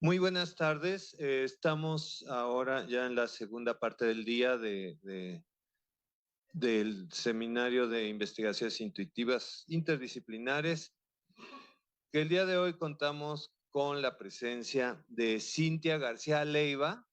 Muy buenas tardes. Estamos ahora ya en la segunda parte del día del seminario de investigaciones intuitivas interdisciplinares, que el día de hoy contamos con la presencia de Cintia García Leiva,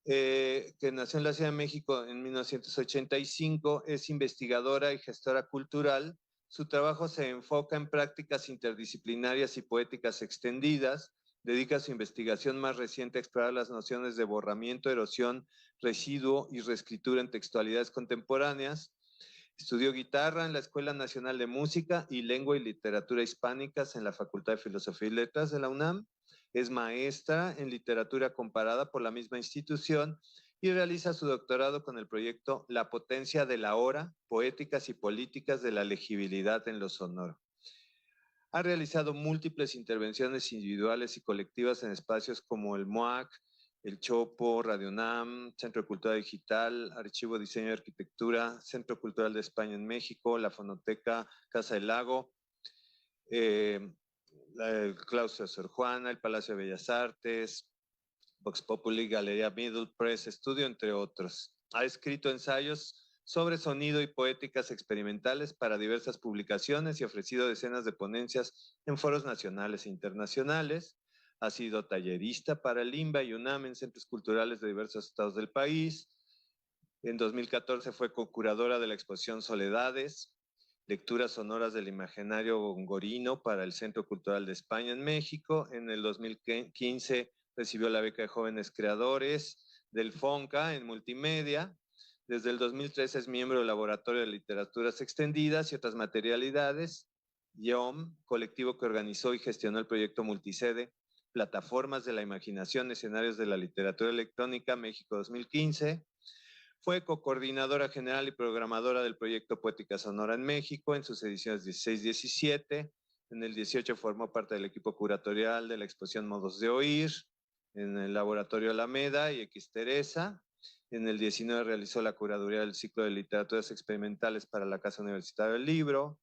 que nació en la Ciudad de México en 1985, es investigadora y gestora cultural. Su trabajo se enfoca en prácticas interdisciplinarias y poéticas extendidas. Dedica su investigación más reciente a explorar las nociones de borramiento, erosión, residuo y reescritura en textualidades contemporáneas. Estudió guitarra en la Escuela Nacional de Música y Lengua y Literatura Hispánicas en la Facultad de Filosofía y Letras de la UNAM. Es maestra en literatura comparada por la misma institución y realiza su doctorado con el proyecto La potencia de la hora, poéticas y políticas de la legibilidad en lo sonoro. Ha realizado múltiples intervenciones individuales y colectivas en espacios como el MUAC, el Chopo, Radio UNAM, Centro de Cultura Digital, Archivo Diseño y Arquitectura, Centro Cultural de España en México, la Fonoteca Casa del Lago, el Claustro de Sor Juana, el Palacio de Bellas Artes, Vox Populi, Galería Middle Press Studio, entre otros. Ha escrito ensayos sobre sonido y poéticas experimentales para diversas publicaciones y ofrecido decenas de ponencias en foros nacionales e internacionales. Ha sido tallerista para el INBA y UNAM en centros culturales de diversos estados del país. En 2014 fue co-curadora de la exposición Soledades, lecturas sonoras del imaginario gongorino para el Centro Cultural de España en México. En el 2015 recibió la beca de jóvenes creadores del FONCA en multimedia. Desde el 2013 es miembro del Laboratorio de Literaturas Extendidas y otras materialidades, YOM, colectivo que organizó y gestionó el proyecto multisede, Plataformas de la Imaginación, Escenarios de la Literatura Electrónica, México 2015. Fue co-coordinadora general y programadora del proyecto Poética Sonora en México en sus ediciones 16-17. En el 18 formó parte del equipo curatorial de la exposición Modos de Oír, en el Laboratorio Alameda y X Teresa. En el 19 realizó la curaduría del ciclo de literaturas experimentales para la Casa Universitaria del Libro.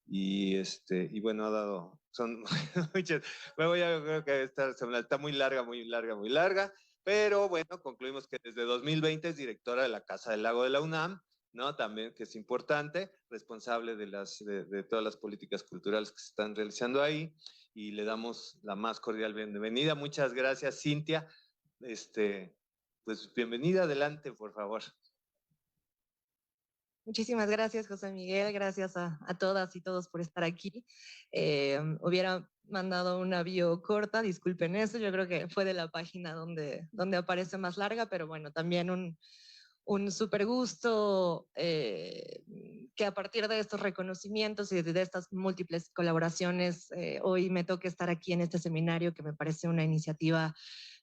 Y bueno, ha dado, son muchas, creo que está muy larga, muy larga, muy larga, pero bueno, concluimos que desde 2020 es directora de la Casa del Lago de la UNAM, ¿no? También, que es importante, responsable de todas las políticas culturales que se están realizando ahí, y le damos la más cordial bienvenida. Muchas gracias, Cintia. Pues bienvenida, adelante, por favor. Muchísimas gracias, José Miguel. Gracias a todas y todos por estar aquí. Hubiera mandado una bio corta, disculpen eso. Yo creo que fue de la página donde aparece más larga, pero bueno, también un súper gusto que a partir de estos reconocimientos y de estas múltiples colaboraciones, hoy me toque estar aquí en este seminario, que me parece una iniciativa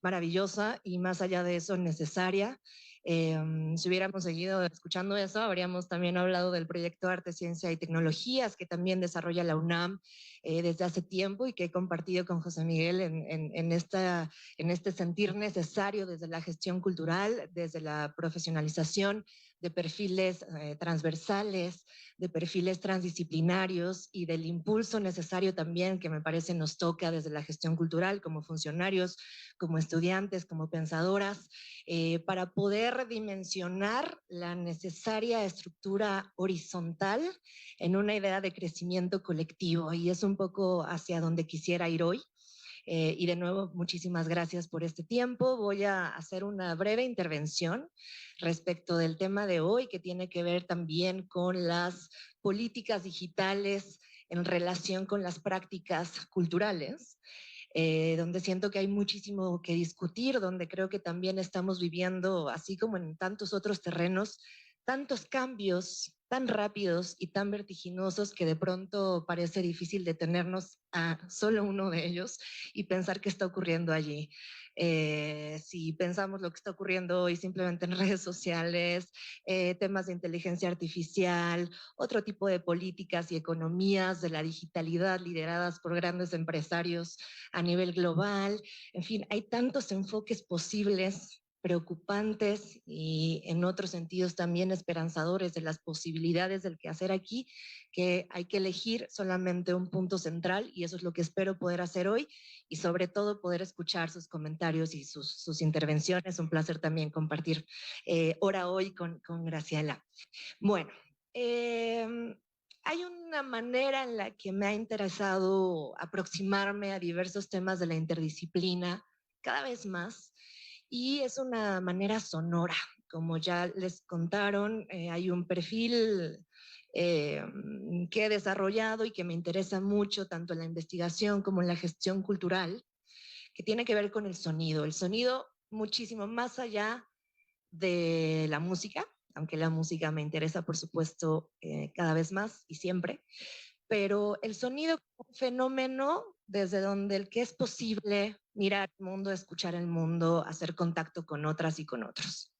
maravillosa y, más allá de eso, necesaria. Si hubiéramos seguido escuchando eso, habríamos también hablado del proyecto Arte, Ciencia y Tecnologías, que también desarrolla la UNAM desde hace tiempo y que he compartido con José Miguel en este sentir necesario desde la gestión cultural, desde la profesionalización de perfiles transversales, de perfiles transdisciplinarios y del impulso necesario también que me parece nos toca desde la gestión cultural como funcionarios, como estudiantes, como pensadoras, para poder dimensionar la necesaria estructura horizontal en una idea de crecimiento colectivo. Y es un poco hacia donde quisiera ir hoy. Y de nuevo, muchísimas gracias por este tiempo. Voy a hacer una breve intervención respecto del tema de hoy, que tiene que ver también con las políticas digitales en relación con las prácticas culturales. Donde siento que hay muchísimo que discutir, donde creo que también estamos viviendo, así como en tantos otros terrenos, tantos cambios tan rápidos y tan vertiginosos que de pronto parece difícil detenernos a solo uno de ellos y pensar qué está ocurriendo allí. Si pensamos lo que está ocurriendo hoy simplemente en redes sociales, temas de inteligencia artificial, otro tipo de políticas y economías de la digitalidad lideradas por grandes empresarios a nivel global, en fin, hay tantos enfoques posibles preocupantes y en otros sentidos también esperanzadores de las posibilidades del quehacer aquí, que hay que elegir solamente un punto central y eso es lo que espero poder hacer hoy y sobre todo poder escuchar sus comentarios y sus intervenciones. Un placer también compartir hora hoy con Graciela. Bueno, hay una manera en la que me ha interesado aproximarme a diversos temas de la interdisciplina cada vez más y es una manera sonora. Como ya les contaron, hay un perfil que he desarrollado y que me interesa mucho tanto en la investigación como en la gestión cultural, que tiene que ver con el sonido. El sonido muchísimo más allá de la música, aunque la música me interesa, por supuesto, cada vez más y siempre, pero el sonido como un fenómeno desde donde el que es posible mirar el mundo, escuchar el mundo, hacer contacto con otras y con otros.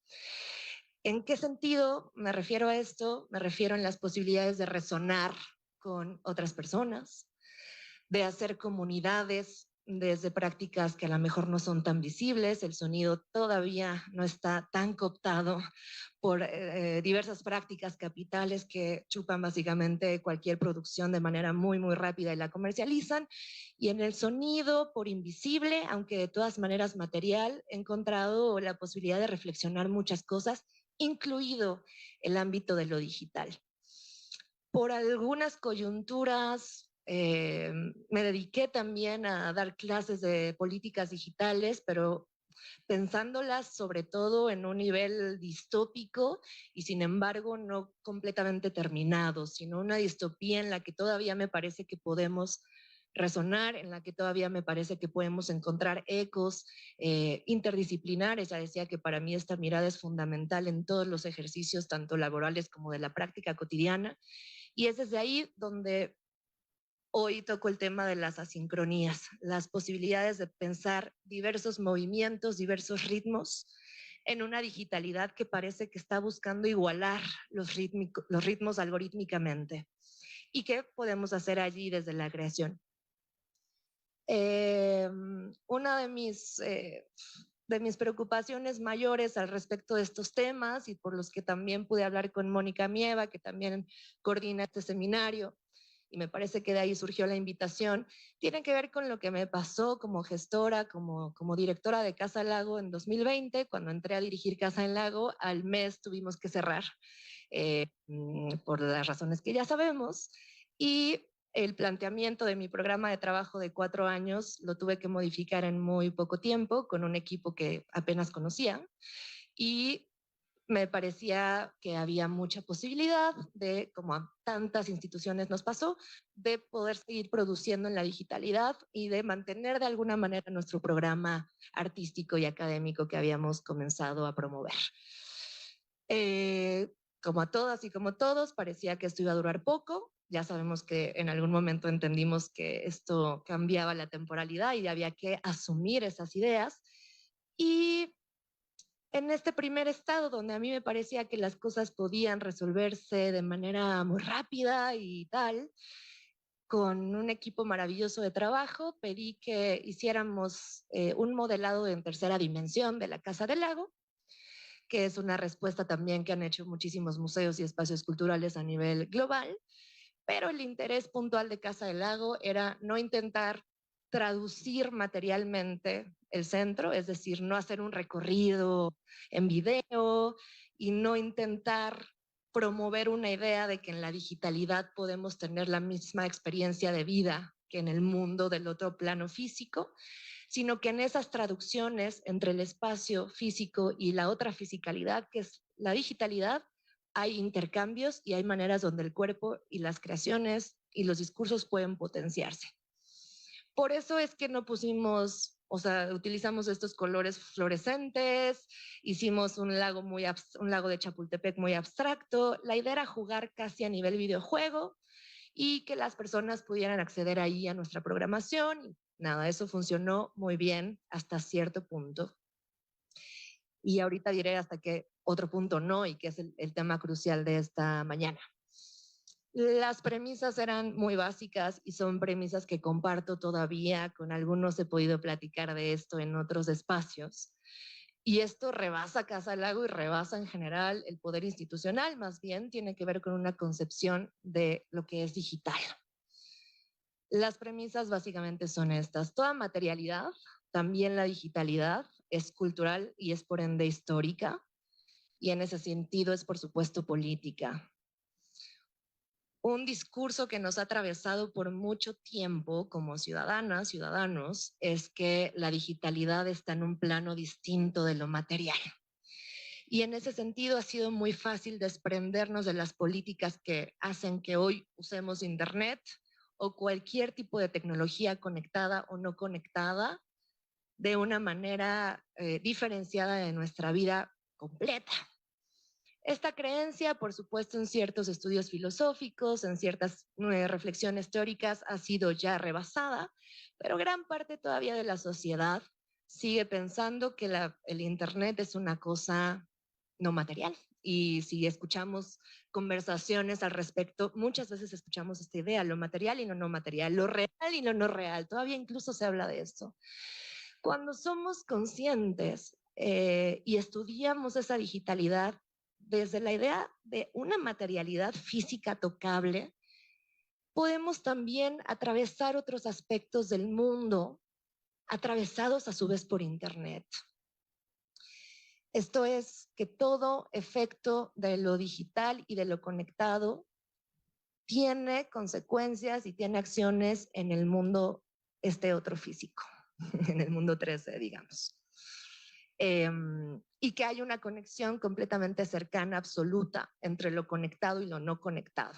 ¿En qué sentido me refiero a esto? Me refiero en las posibilidades de resonar con otras personas, de hacer comunidades desde prácticas que a lo mejor no son tan visibles, el sonido todavía no está tan cooptado por diversas prácticas capitales que chupan básicamente cualquier producción de manera muy, muy rápida y la comercializan. Y en el sonido, por invisible, aunque de todas maneras material, he encontrado la posibilidad de reflexionar muchas cosas, incluido el ámbito de lo digital. Por algunas coyunturas me dediqué también a dar clases de políticas digitales, pero pensándolas sobre todo en un nivel distópico y sin embargo no completamente terminado, sino una distopía en la que todavía me parece que podemos resonar, en la que todavía me parece que podemos encontrar ecos interdisciplinares. Ya decía que para mí esta mirada es fundamental en todos los ejercicios, tanto laborales como de la práctica cotidiana. Y es desde ahí donde hoy toco el tema de las asincronías, las posibilidades de pensar diversos movimientos, diversos ritmos en una digitalidad que parece que está buscando igualar los ritmos algorítmicamente. ¿Y qué podemos hacer allí desde la creación? Una de mis preocupaciones mayores al respecto de estos temas y por los que también pude hablar con Mónica Mieva, que también coordina este seminario, y me parece que de ahí surgió la invitación, tiene que ver con lo que me pasó como gestora, como directora de Casa Lago en 2020, cuando entré a dirigir Casa en Lago, al mes tuvimos que cerrar por las razones que ya sabemos, y el planteamiento de mi programa de trabajo de 4 años lo tuve que modificar en muy poco tiempo con un equipo que apenas conocía y me parecía que había mucha posibilidad de, como a tantas instituciones nos pasó, de poder seguir produciendo en la digitalidad y de mantener de alguna manera nuestro programa artístico y académico que habíamos comenzado a promover. Como a todas y como todos, parecía que esto iba a durar poco. Ya sabemos que en algún momento entendimos que esto cambiaba la temporalidad y había que asumir esas ideas. Y en este primer estado donde a mí me parecía que las cosas podían resolverse de manera muy rápida y tal, con un equipo maravilloso de trabajo, pedí que hiciéramos un modelado en tercera dimensión de la Casa del Lago, que es una respuesta también que han hecho muchísimos museos y espacios culturales a nivel global, pero el interés puntual de Casa del Lago era no intentar traducir materialmente el centro, es decir, no hacer un recorrido en video y no intentar promover una idea de que en la digitalidad podemos tener la misma experiencia de vida que en el mundo del otro plano físico, sino que en esas traducciones entre el espacio físico y la otra fisicalidad, que es la digitalidad, hay intercambios y hay maneras donde el cuerpo y las creaciones y los discursos pueden potenciarse. Por eso es que no pusimos, o sea, utilizamos estos colores fluorescentes, hicimos un lago de Chapultepec muy abstracto. La idea era jugar casi a nivel videojuego y que las personas pudieran acceder ahí a nuestra programación. Nada, eso funcionó muy bien hasta cierto punto. Y ahorita diré hasta qué otro punto no, y que es el tema crucial de esta mañana. Las premisas eran muy básicas y son premisas que comparto todavía, con algunos he podido platicar de esto en otros espacios. Y esto rebasa Casa Lago y rebasa en general el poder institucional, más bien tiene que ver con una concepción de lo que es digital. Las premisas básicamente son estas. Toda materialidad, también la digitalidad, es cultural y es por ende histórica, y en ese sentido es por supuesto política. Un discurso que nos ha atravesado por mucho tiempo como ciudadanas, ciudadanos, es que la digitalidad está en un plano distinto de lo material. Y en ese sentido ha sido muy fácil desprendernos de las políticas que hacen que hoy usemos Internet o cualquier tipo de tecnología conectada o no conectada de una manera diferenciada de nuestra vida completa. Esta creencia, por supuesto, en ciertos estudios filosóficos, en ciertas reflexiones teóricas, ha sido ya rebasada, pero gran parte todavía de la sociedad sigue pensando que el Internet es una cosa no material. Y si escuchamos conversaciones al respecto, muchas veces escuchamos esta idea, lo material y lo no material, lo real y lo no real. Todavía incluso se habla de esto. Cuando somos conscientes y estudiamos esa digitalidad desde la idea de una materialidad física tocable, podemos también atravesar otros aspectos del mundo, atravesados a su vez por Internet. Esto es que todo efecto de lo digital y de lo conectado tiene consecuencias y tiene acciones en el mundo otro físico, en el mundo 3D, digamos. Y que hay una conexión completamente cercana, absoluta, entre lo conectado y lo no conectado,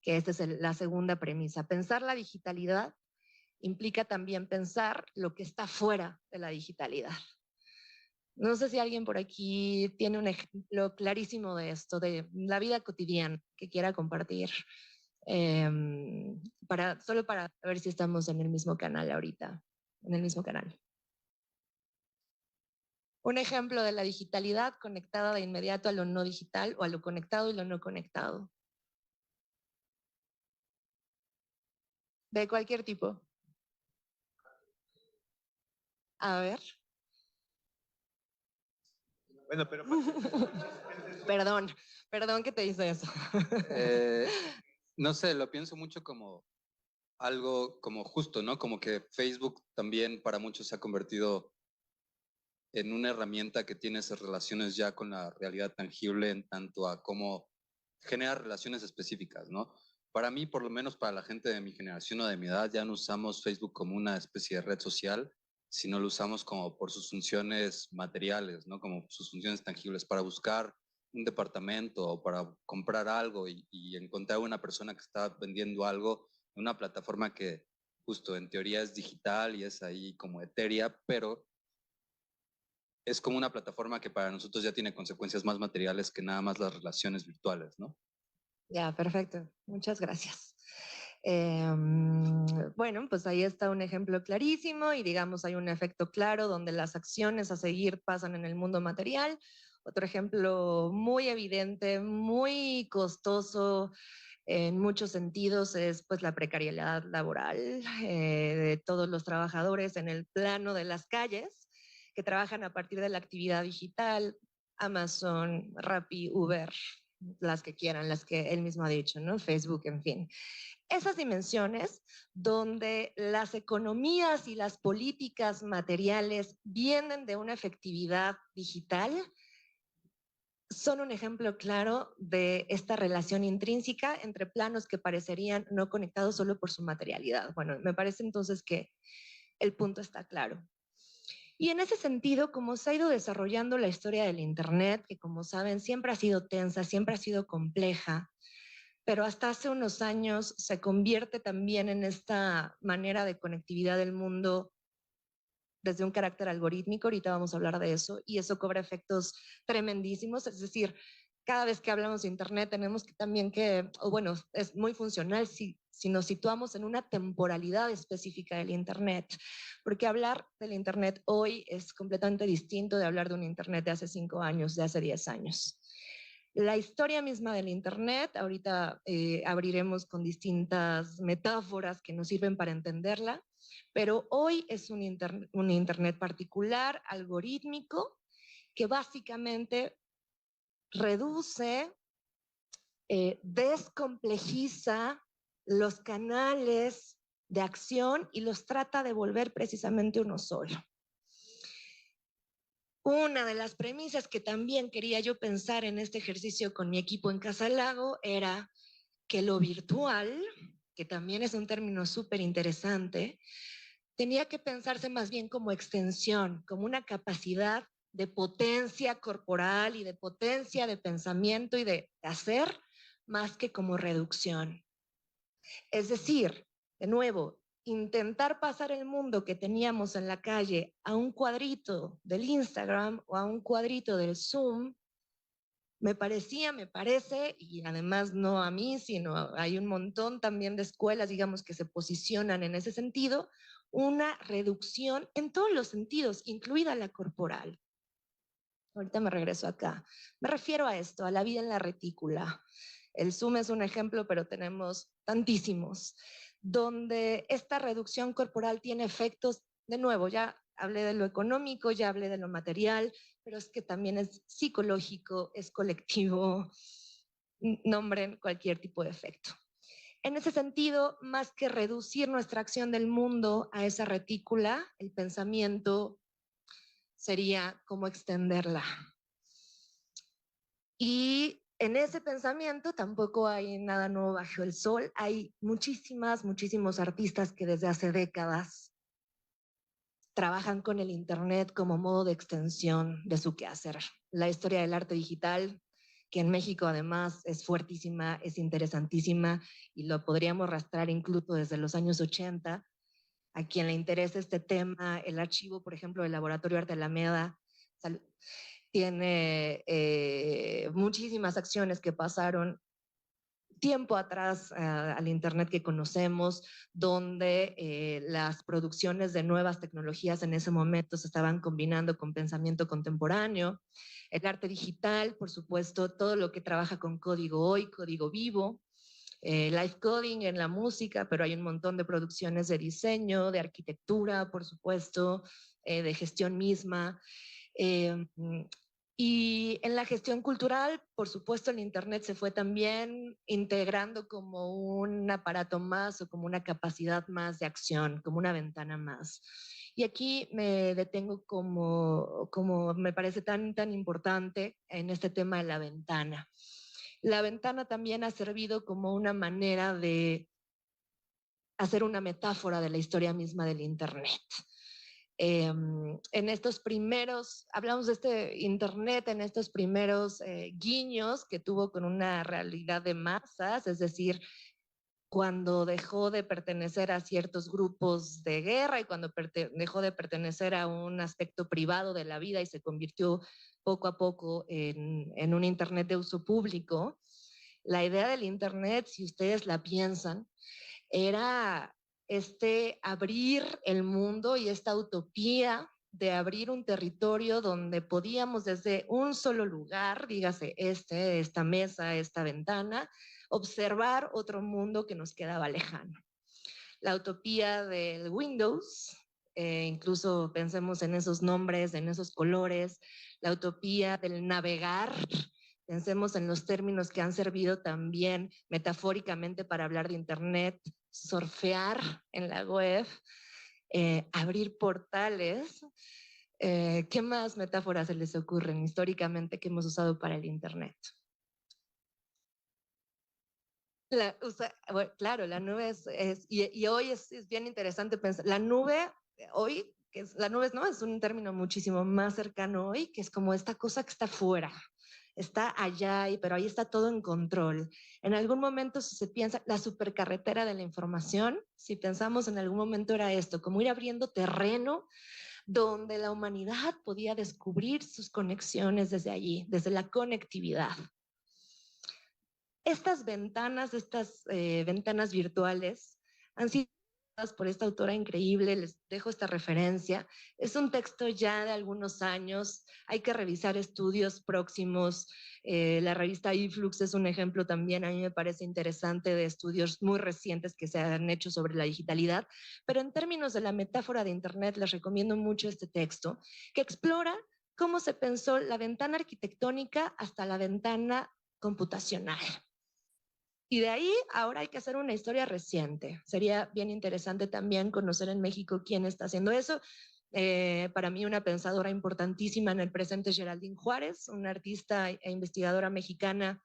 que esta es la segunda premisa. Pensar la digitalidad implica también pensar lo que está fuera de la digitalidad. No sé si alguien por aquí tiene un ejemplo clarísimo de esto, de la vida cotidiana que quiera compartir, solo para ver si estamos en el mismo canal ahorita, en el mismo canal. Un ejemplo de la digitalidad conectada de inmediato a lo no digital o a lo conectado y lo no conectado. De cualquier tipo. A ver. Bueno, pero... Perdón que te hice eso. No sé, lo pienso mucho como algo como justo, ¿no? Como que Facebook también para muchos se ha convertido en una herramienta que tiene esas relaciones ya con la realidad tangible en tanto a cómo genera relaciones específicas, ¿no? Para mí, por lo menos para la gente de mi generación o de mi edad, ya no usamos Facebook como una especie de red social, sino lo usamos como por sus funciones materiales, ¿no? Como sus funciones tangibles, para buscar un departamento o para comprar algo y encontrar una persona que está vendiendo algo en una plataforma que justo en teoría es digital y es ahí como etérea, pero es como una plataforma que para nosotros ya tiene consecuencias más materiales que nada más las relaciones virtuales, ¿no? Ya, perfecto. Muchas gracias. Bueno, pues ahí está un ejemplo clarísimo y digamos hay un efecto claro donde las acciones a seguir pasan en el mundo material. Otro ejemplo muy evidente, muy costoso en muchos sentidos es pues la precariedad laboral de todos los trabajadores en el plano de las calles que trabajan a partir de la actividad digital, Amazon, Rappi, Uber, las que quieran, las que él mismo ha dicho, ¿no? Facebook, en fin. Esas dimensiones donde las economías y las políticas materiales vienen de una efectividad digital son un ejemplo claro de esta relación intrínseca entre planos que parecerían no conectados solo por su materialidad. Bueno, me parece entonces que el punto está claro. Y en ese sentido, como se ha ido desarrollando la historia del Internet, que como saben siempre ha sido tensa, siempre ha sido compleja, pero hasta hace unos años se convierte también en esta manera de conectividad del mundo desde un carácter algorítmico, ahorita vamos a hablar de eso, y eso cobra efectos tremendísimos, es decir, cada vez que hablamos de Internet tenemos que también bueno, es muy funcional si nos situamos en una temporalidad específica del Internet, porque hablar del Internet hoy es completamente distinto de hablar de un Internet de hace 5 años, de hace 10 años. La historia misma del Internet, ahorita abriremos con distintas metáforas que nos sirven para entenderla, pero hoy es un Internet particular, algorítmico, que básicamente reduce, descomplejiza los canales de acción y los trata de volver precisamente uno solo. Una de las premisas que también quería yo pensar en este ejercicio con mi equipo en Casalago era que lo virtual, que también es un término súper interesante, tenía que pensarse más bien como extensión, como una capacidad de potencia corporal y de potencia de pensamiento y de hacer, más que como reducción. Es decir, de nuevo, intentar pasar el mundo que teníamos en la calle a un cuadrito del Instagram o a un cuadrito del Zoom, me parece, y además no a mí, sino hay un montón también de escuelas, digamos, que se posicionan en ese sentido, una reducción en todos los sentidos, incluida la corporal. Ahorita me regreso acá. Me refiero a esto, a la vida en la retícula. El Zoom es un ejemplo, pero tenemos tantísimos, donde esta reducción corporal tiene efectos, de nuevo, ya hablé de lo económico, ya hablé de lo material, pero es que también es psicológico, es colectivo, nombren cualquier tipo de efecto. En ese sentido, más que reducir nuestra acción del mundo a esa retícula, el pensamiento sería cómo extenderla. Y en ese pensamiento tampoco hay nada nuevo bajo el sol. Hay muchísimos artistas que desde hace décadas trabajan con el Internet como modo de extensión de su quehacer. La historia del arte digital, que en México además es fuertísima, es interesantísima y lo podríamos rastrear incluso desde los años 80. A quien le interesa este tema, el archivo, por ejemplo, del Laboratorio Arte Alameda, tiene muchísimas acciones que pasaron tiempo atrás al Internet que conocemos, donde las producciones de nuevas tecnologías en ese momento se estaban combinando con pensamiento contemporáneo. El arte digital, por supuesto, todo lo que trabaja con código hoy, código vivo, live coding en la música, pero hay un montón de producciones de diseño, de arquitectura, por supuesto, de gestión misma. Y en la gestión cultural, por supuesto, el Internet se fue también integrando como un aparato más o como una capacidad más de acción, como una ventana más. Y aquí me detengo como me parece tan importante en este tema de la ventana. La ventana también ha servido como una manera de hacer una metáfora de la historia misma del Internet. En estos primeros, hablamos de este Internet, en estos primeros guiños que tuvo con una realidad de masas, es decir, cuando dejó de pertenecer a ciertos grupos de guerra y cuando dejó de pertenecer a un aspecto privado de la vida y se convirtió poco a poco en un Internet de uso público. La idea del Internet, si ustedes la piensan, era abrir el mundo y esta utopía de abrir un territorio donde podíamos desde un solo lugar, dígase esta mesa, esta ventana, observar otro mundo que nos quedaba lejano. La utopía del Windows, incluso pensemos en esos nombres, en esos colores, la utopía del navegar, pensemos en los términos que han servido también metafóricamente para hablar de Internet, surfear en la web, abrir portales. ¿Qué más metáforas se les ocurren históricamente que hemos usado para el Internet? Bueno, claro, la nube y hoy es bien interesante pensar, la nube hoy, la nube no es un término muchísimo más cercano hoy, que es como esta cosa que está fuera, está allá, pero ahí está todo en control. En algún momento, si se piensa, la supercarretera de la información, si pensamos en algún momento era esto, como ir abriendo terreno donde la humanidad podía descubrir sus conexiones desde allí, desde la conectividad. Estas ventanas virtuales han sido por esta autora increíble, les dejo esta referencia. Es un texto ya de algunos años, hay que revisar estudios próximos. La revista eFlux es un ejemplo también, a mí me parece interesante, de estudios muy recientes que se han hecho sobre la digitalidad, pero en términos de la metáfora de Internet les recomiendo mucho este texto, que explora cómo se pensó la ventana arquitectónica hasta la ventana computacional. Y de ahí ahora hay que hacer una historia reciente. Sería bien interesante también conocer en México quién está haciendo eso. Para mí una pensadora importantísima en el presente es Geraldine Juárez, una artista e investigadora mexicana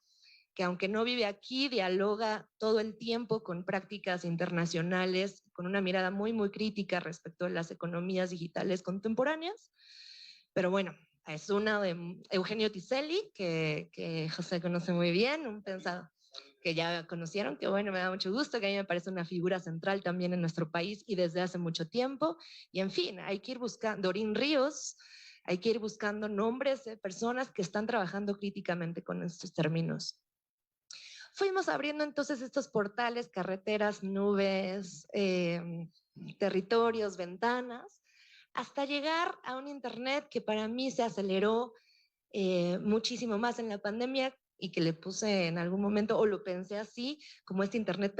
que aunque no vive aquí, dialoga todo el tiempo con prácticas internacionales, con una mirada muy, muy crítica respecto a las economías digitales contemporáneas. Pero bueno, es una de Eugenio Tiselli, que José conoce muy bien, un pensador que ya conocieron, que bueno, me da mucho gusto, que a mí me parece una figura central también en nuestro país y desde hace mucho tiempo. Y en fin, hay que ir buscando, Dorín Ríos, hay que ir buscando nombres de personas que están trabajando críticamente con estos términos. Fuimos abriendo entonces estos portales, carreteras, nubes, territorios, ventanas, hasta llegar a un Internet que para mí se aceleró muchísimo más en la pandemia y que le puse en algún momento, o lo pensé así, como este Internet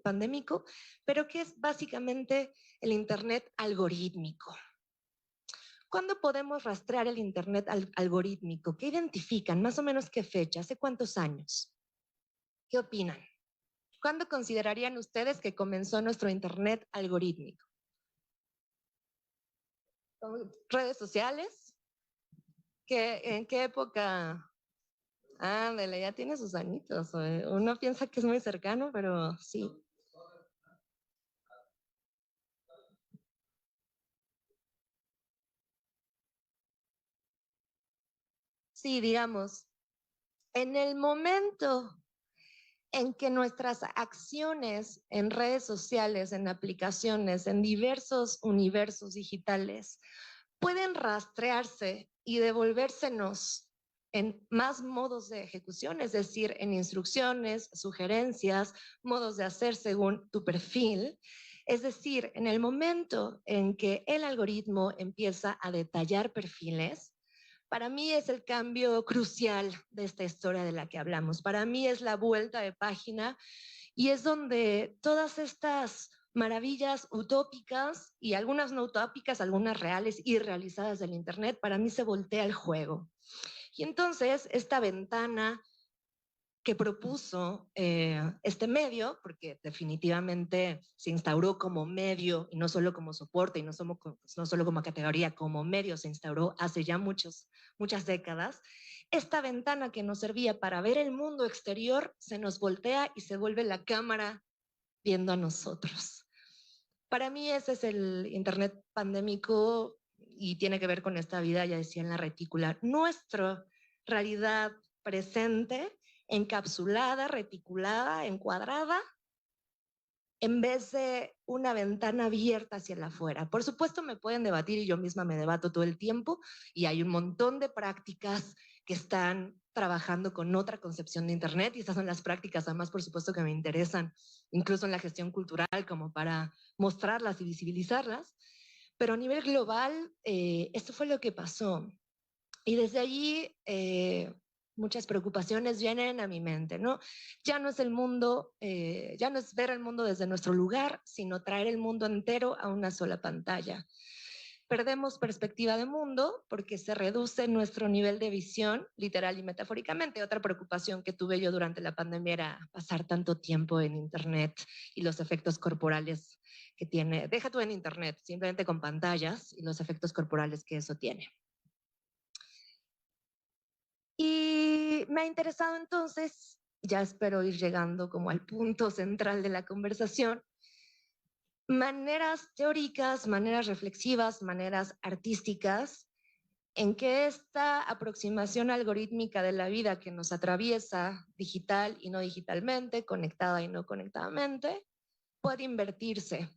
pandémico, pero que es básicamente el Internet algorítmico. ¿Cuándo podemos rastrear el Internet algorítmico? ¿Qué identifican? ¿Más o menos qué fecha? ¿Hace cuántos años? ¿Qué opinan? ¿Cuándo considerarían ustedes que comenzó nuestro Internet algorítmico? ¿Redes sociales? ¿En qué época? Ándale, ya tiene sus añitos. Uno piensa que es muy cercano, pero sí. Sí, digamos, en el momento en que nuestras acciones en redes sociales, en aplicaciones, en diversos universos digitales, pueden rastrearse y devolvérsenos en más modos de ejecución, es decir, en instrucciones, sugerencias, modos de hacer según tu perfil. Es decir, en el momento en que el algoritmo empieza a detallar perfiles, para mí es el cambio crucial de esta historia de la que hablamos. Para mí es la vuelta de página y es donde todas estas maravillas utópicas y algunas no utópicas, algunas reales y realizadas del Internet, para mí se voltea el juego. Y entonces esta ventana que propuso este medio, porque definitivamente se instauró como medio y no solo como soporte y no solo como categoría, como medio se instauró hace ya muchas décadas, esta ventana que nos servía para ver el mundo exterior se nos voltea y se vuelve la cámara viendo a nosotros. Para mí ese es el Internet pandémico y tiene que ver con esta vida, ya decía, en la retícula. Nuestra realidad presente, encapsulada, reticulada, encuadrada, en vez de una ventana abierta hacia el afuera. Por supuesto me pueden debatir y yo misma me debato todo el tiempo y hay un montón de prácticas que están trabajando con otra concepción de Internet y estas son las prácticas además por supuesto que me interesan, incluso en la gestión cultural como para mostrarlas y visibilizarlas, pero a nivel global esto fue lo que pasó y desde allí muchas preocupaciones vienen a mi mente, ¿no? Ya no es el mundo, ya no es ver el mundo desde nuestro lugar, sino traer el mundo entero a una sola pantalla. Perdemos perspectiva de mundo porque se reduce nuestro nivel de visión, literal y metafóricamente. Otra preocupación que tuve yo durante la pandemia era pasar tanto tiempo en Internet y los efectos corporales que tiene. Deja tú en Internet, simplemente con pantallas y los efectos corporales que eso tiene. Y me ha interesado entonces, ya espero ir llegando como al punto central de la conversación, maneras teóricas, maneras reflexivas, maneras artísticas, en que esta aproximación algorítmica de la vida que nos atraviesa digital y no digitalmente, conectada y no conectadamente, puede invertirse.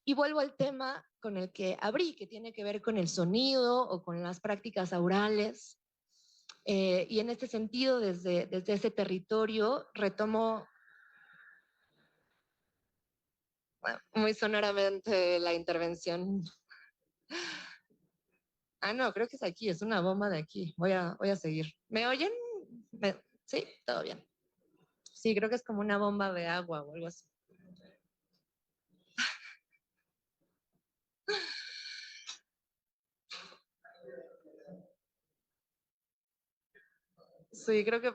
Y vuelvo al tema con el que abrí, que tiene que ver con el sonido o con las prácticas aurales. Y en este sentido, desde ese territorio, retomo muy sonoramente la intervención. No, creo que es aquí, es una bomba de aquí. Voy a seguir. ¿Me oyen? Sí, todo bien. Sí, creo que es como una bomba de agua o algo así. Sí, creo que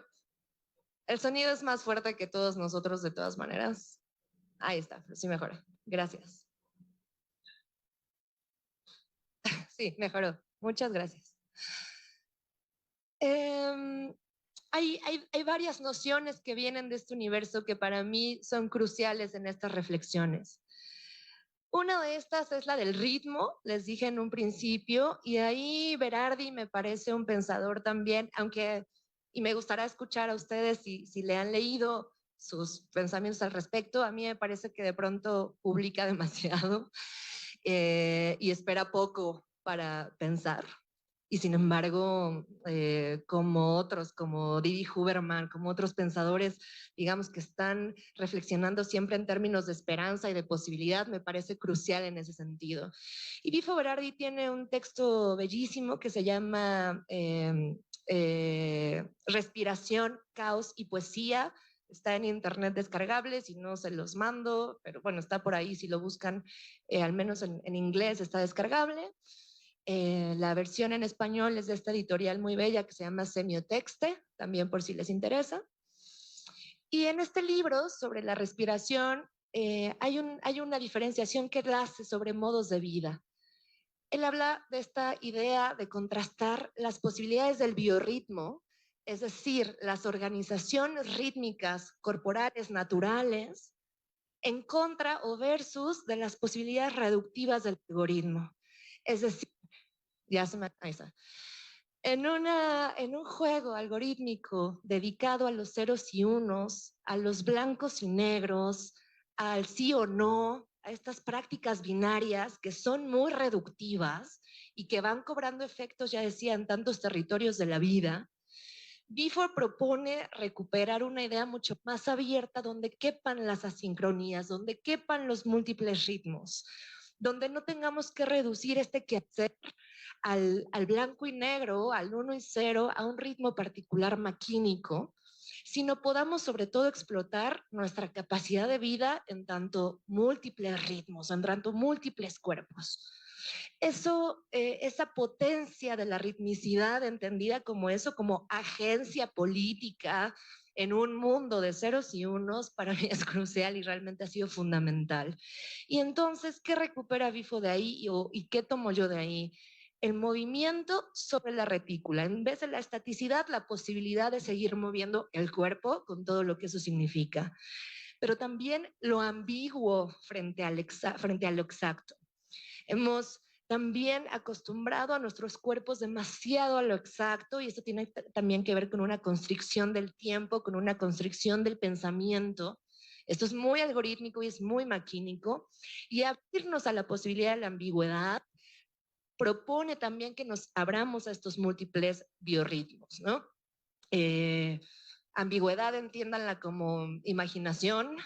el sonido es más fuerte que todos nosotros de todas maneras. Ahí está, sí mejora. Gracias. Sí, mejoró. Muchas gracias. Hay varias nociones que vienen de este universo que para mí son cruciales en estas reflexiones. Una de estas es la del ritmo, les dije en un principio, y ahí Berardi me parece un pensador también, aunque, y me gustaría escuchar a ustedes si le han leído sus pensamientos al respecto, a mí me parece que de pronto publica demasiado y espera poco para pensar. Y sin embargo, como otros, como Didi Huberman, como otros pensadores, digamos que están reflexionando siempre en términos de esperanza y de posibilidad, me parece crucial en ese sentido. Y Bifo Berardi tiene un texto bellísimo que se llama Respiración, Caos y Poesía. Está en internet descargable, si no se los mando, pero bueno, está por ahí si lo buscan, al menos en inglés está descargable. La versión en español es de esta editorial muy bella que se llama Semiotexte, también por si les interesa. Y en este libro sobre la respiración hay una diferenciación que él hace sobre modos de vida. Él habla de esta idea de contrastar las posibilidades del biorritmo, es decir, las organizaciones rítmicas corporales naturales, en contra o versus de las posibilidades reductivas del algoritmo. Es decir, ya se me... Ahí está. En un juego algorítmico dedicado a los ceros y unos, a los blancos y negros, al sí o no, a estas prácticas binarias que son muy reductivas y que van cobrando efectos, ya decía, en tantos territorios de la vida, Bifor propone recuperar una idea mucho más abierta donde quepan las asincronías, donde quepan los múltiples ritmos, donde no tengamos que reducir este quehacer al blanco y negro, al 1 y 0, a un ritmo particular maquínico, sino podamos sobre todo explotar nuestra capacidad de vida en tanto múltiples ritmos, en tanto múltiples cuerpos. Esa potencia de la ritmicidad entendida como eso, como agencia política en un mundo de ceros y unos, para mí es crucial y realmente ha sido fundamental. Y entonces, ¿qué recupera Bifo de ahí y qué tomo yo de ahí? El movimiento sobre la retícula. En vez de la estaticidad, la posibilidad de seguir moviendo el cuerpo con todo lo que eso significa. Pero también lo ambiguo frente a lo exacto. Hemos también acostumbrado a nuestros cuerpos demasiado a lo exacto y esto tiene también que ver con una constricción del tiempo, con una constricción del pensamiento. Esto es muy algorítmico y es muy maquínico y abrirnos a la posibilidad de la ambigüedad propone también que nos abramos a estos múltiples biorritmos, ¿no? Ambigüedad, entiéndanla como imaginación,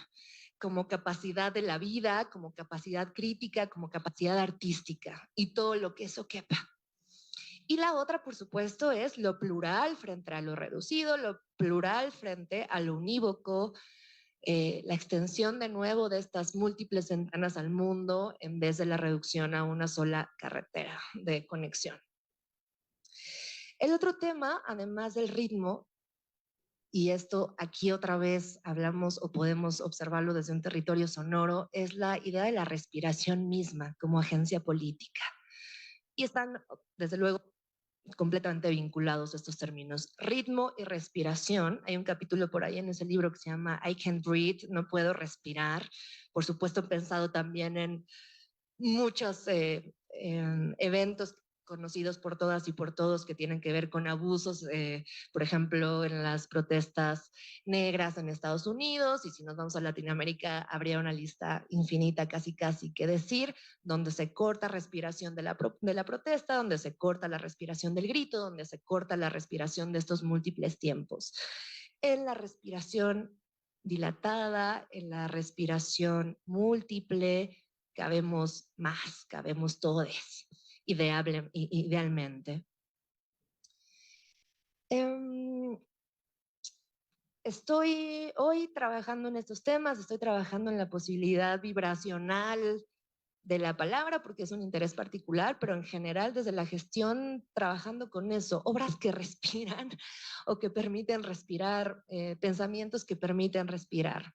como capacidad de la vida, como capacidad crítica, como capacidad artística y todo lo que eso quepa. Y la otra, por supuesto, es lo plural frente a lo reducido, lo plural frente a lo unívoco, la extensión de nuevo de estas múltiples ventanas al mundo en vez de la reducción a una sola carretera de conexión. El otro tema, además del ritmo, y esto aquí otra vez hablamos o podemos observarlo desde un territorio sonoro, es la idea de la respiración misma como agencia política. Y están, desde luego, completamente vinculados estos términos. Ritmo y respiración. Hay un capítulo por ahí en ese libro que se llama I Can't Breathe, no puedo respirar. Por supuesto, pensado también en muchos eventos conocidos por todas y por todos que tienen que ver con abusos, por ejemplo, en las protestas negras en Estados Unidos, y si nos vamos a Latinoamérica, habría una lista infinita, casi que decir, donde se corta respiración de la protesta, donde se corta la respiración del grito, donde se corta la respiración de estos múltiples tiempos. En la respiración dilatada, en la respiración múltiple, cabemos más, cabemos todos, idealmente. Estoy hoy trabajando en estos temas, estoy trabajando en la posibilidad vibracional de la palabra, porque es un interés particular, pero en general desde la gestión trabajando con eso, obras que respiran o que permiten respirar, pensamientos que permiten respirar.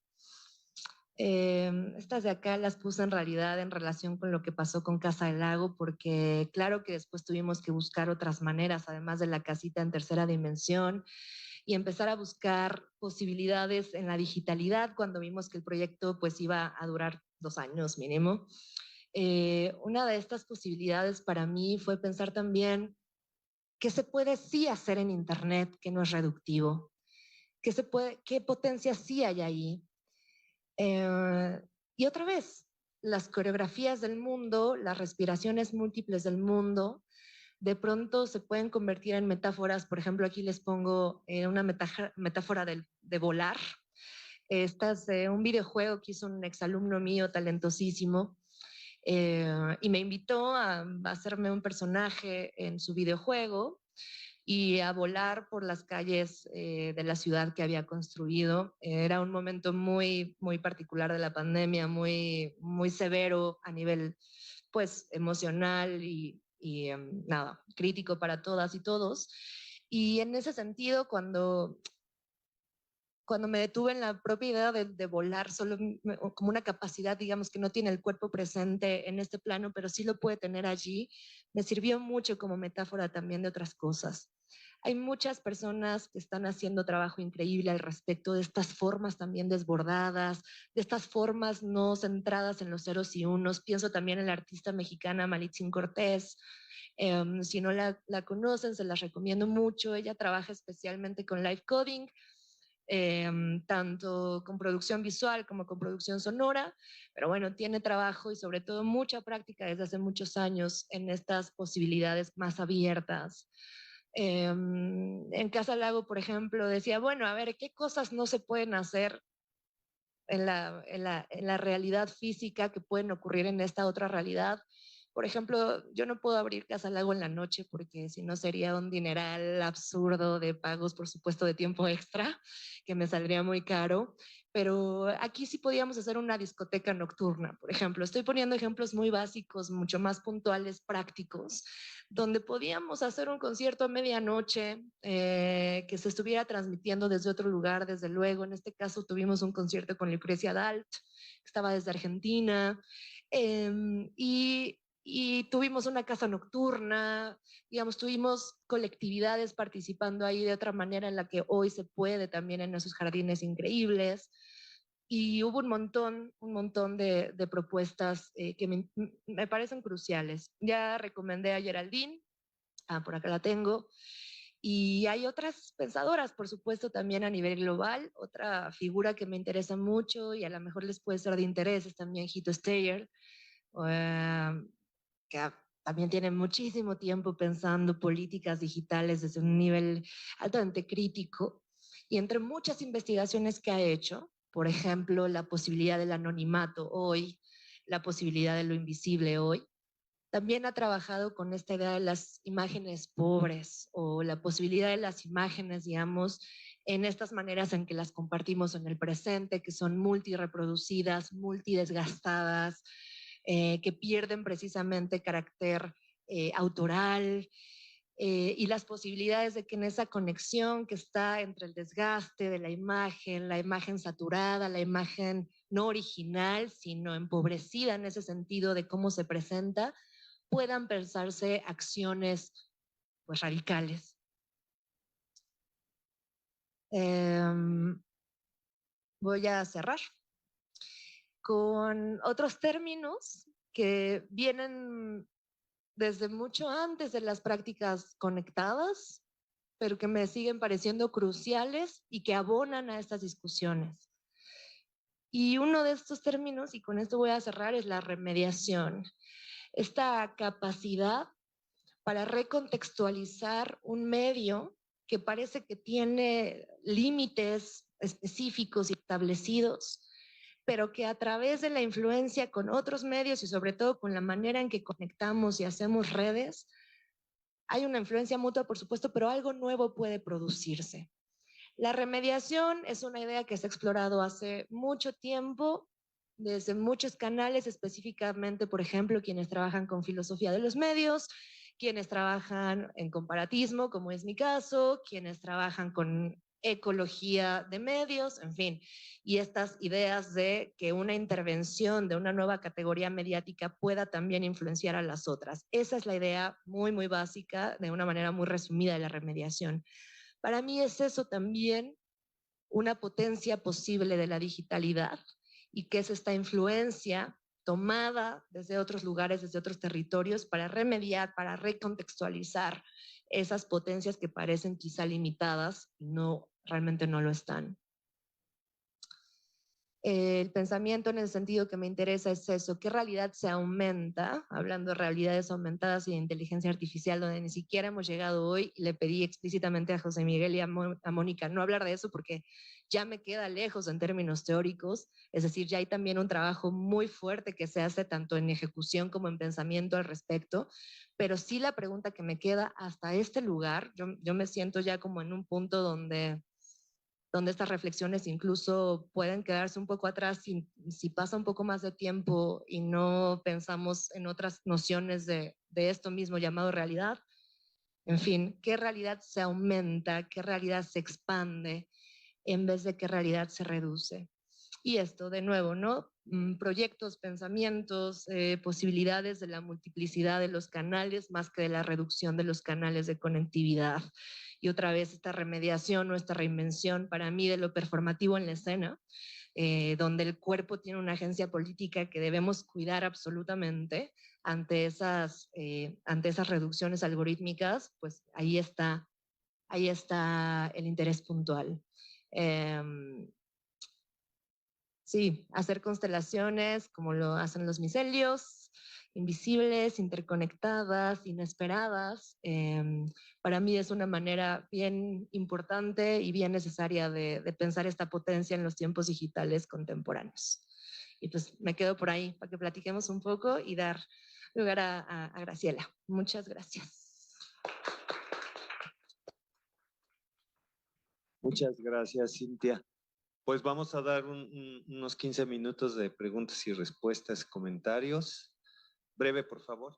Estas de acá las puse en realidad en relación con lo que pasó con Casa del Lago, porque claro que después tuvimos que buscar otras maneras, además de la casita en tercera dimensión, y empezar a buscar posibilidades en la digitalidad cuando vimos que el proyecto pues iba a durar 2 años mínimo. Una de estas posibilidades para mí fue pensar también qué se puede sí hacer en Internet que no es reductivo, qué potencia sí hay ahí. Y otra vez, las coreografías del mundo, las respiraciones múltiples del mundo, de pronto se pueden convertir en metáforas. Por ejemplo, aquí les pongo una metáfora de volar. Esta es un videojuego que hizo un exalumno mío talentosísimo y me invitó a hacerme un personaje en su videojuego y a volar por las calles de la ciudad que había construido. Era un momento muy, muy particular de la pandemia, muy, muy severo a nivel pues emocional y nada, crítico para todas y todos. Y en ese sentido, cuando me detuve en la propia idea de volar, solo como una capacidad, digamos, que no tiene el cuerpo presente en este plano, pero sí lo puede tener allí, me sirvió mucho como metáfora también de otras cosas. Hay muchas personas que están haciendo trabajo increíble al respecto de estas formas también desbordadas, de estas formas no centradas en los ceros y unos. Pienso también en la artista mexicana Malitzin Cortés. Si no la conocen, se las recomiendo mucho. Ella trabaja especialmente con live coding, tanto con producción visual como con producción sonora, pero bueno, tiene trabajo y sobre todo mucha práctica desde hace muchos años en estas posibilidades más abiertas. En Casa Lago, por ejemplo, decía, bueno, a ver, ¿qué cosas no se pueden hacer en la realidad física que pueden ocurrir en esta otra realidad? Por ejemplo, yo no puedo abrir Casa Lago en la noche porque si no sería un dineral absurdo de pagos, por supuesto, de tiempo extra, que me saldría muy caro. Pero aquí sí podíamos hacer una discoteca nocturna, por ejemplo. Estoy poniendo ejemplos muy básicos, mucho más puntuales, prácticos, donde podíamos hacer un concierto a medianoche que se estuviera transmitiendo desde otro lugar, desde luego. En este caso tuvimos un concierto con Lucrecia Dalt, que estaba desde Argentina, y tuvimos una casa nocturna, digamos, tuvimos colectividades participando ahí de otra manera en la que hoy se puede también en esos jardines increíbles. Y hubo un montón de propuestas que me parecen cruciales. Ya recomendé a Geraldine, por acá la tengo, y hay otras pensadoras, por supuesto, también a nivel global. Otra figura que me interesa mucho y a lo mejor les puede ser de interés es también Hito Steyer, que también tiene muchísimo tiempo pensando políticas digitales desde un nivel altamente crítico. Y entre muchas investigaciones que ha hecho, por ejemplo, la posibilidad del anonimato hoy, la posibilidad de lo invisible hoy, también ha trabajado con esta idea de las imágenes pobres o la posibilidad de las imágenes, digamos, en estas maneras en que las compartimos en el presente, que son multireproducidas, multidesgastadas, que pierden precisamente carácter autoral, y las posibilidades de que en esa conexión que está entre el desgaste de la imagen saturada, la imagen no original, sino empobrecida en ese sentido de cómo se presenta, puedan pensarse acciones pues radicales. Voy a cerrar con otros términos que vienen desde mucho antes de las prácticas conectadas, pero que me siguen pareciendo cruciales y que abonan a estas discusiones. Y uno de estos términos, y con esto voy a cerrar, es la remediación. Esta capacidad para recontextualizar un medio que parece que tiene límites específicos y establecidos, pero que a través de la influencia con otros medios y sobre todo con la manera en que conectamos y hacemos redes, hay una influencia mutua, por supuesto, pero algo nuevo puede producirse. La remediación es una idea que se ha explorado hace mucho tiempo desde muchos canales, específicamente, por ejemplo, quienes trabajan con filosofía de los medios, quienes trabajan en comparatismo, como es mi caso, quienes trabajan con ecología de medios, en fin, y estas ideas de que una intervención de una nueva categoría mediática pueda también influenciar a las otras. Esa es la idea muy, muy básica, de una manera muy resumida, de la remediación. Para mí es eso también una potencia posible de la digitalidad y que es esta influencia tomada desde otros lugares, desde otros territorios, para remediar, para recontextualizar esas potencias que parecen quizá limitadas y no, realmente no lo están. El pensamiento en el sentido que me interesa es eso, ¿qué realidad se aumenta? Hablando de realidades aumentadas y de inteligencia artificial, donde ni siquiera hemos llegado hoy, le pedí explícitamente a José Miguel y a Mónica no hablar de eso porque ya me queda lejos en términos teóricos, es decir, ya hay también un trabajo muy fuerte que se hace tanto en ejecución como en pensamiento al respecto, pero sí la pregunta que me queda hasta este lugar, yo me siento ya como en un punto donde estas reflexiones incluso pueden quedarse un poco atrás si pasa un poco más de tiempo y no pensamos en otras nociones de esto mismo llamado realidad. En fin, ¿qué realidad se aumenta? ¿Qué realidad se expande en vez de qué realidad se reduce? Y esto, de nuevo, ¿no? Proyectos, pensamientos, posibilidades de la multiplicidad de los canales más que de la reducción de los canales de conectividad. Y otra vez esta remediación o esta reinvención para mí de lo performativo en la escena, donde el cuerpo tiene una agencia política que debemos cuidar absolutamente ante esas reducciones algorítmicas, pues ahí está el interés puntual. Sí, hacer constelaciones como lo hacen los micelios, invisibles, interconectadas, inesperadas. Para mí es una manera bien importante y bien necesaria de pensar esta potencia en los tiempos digitales contemporáneos. Y pues me quedo por ahí para que platiquemos un poco y dar lugar a Graciela. Muchas gracias. Muchas gracias, Cintia. Pues vamos a dar unos 15 minutos de preguntas y respuestas, comentarios. Breve, por favor.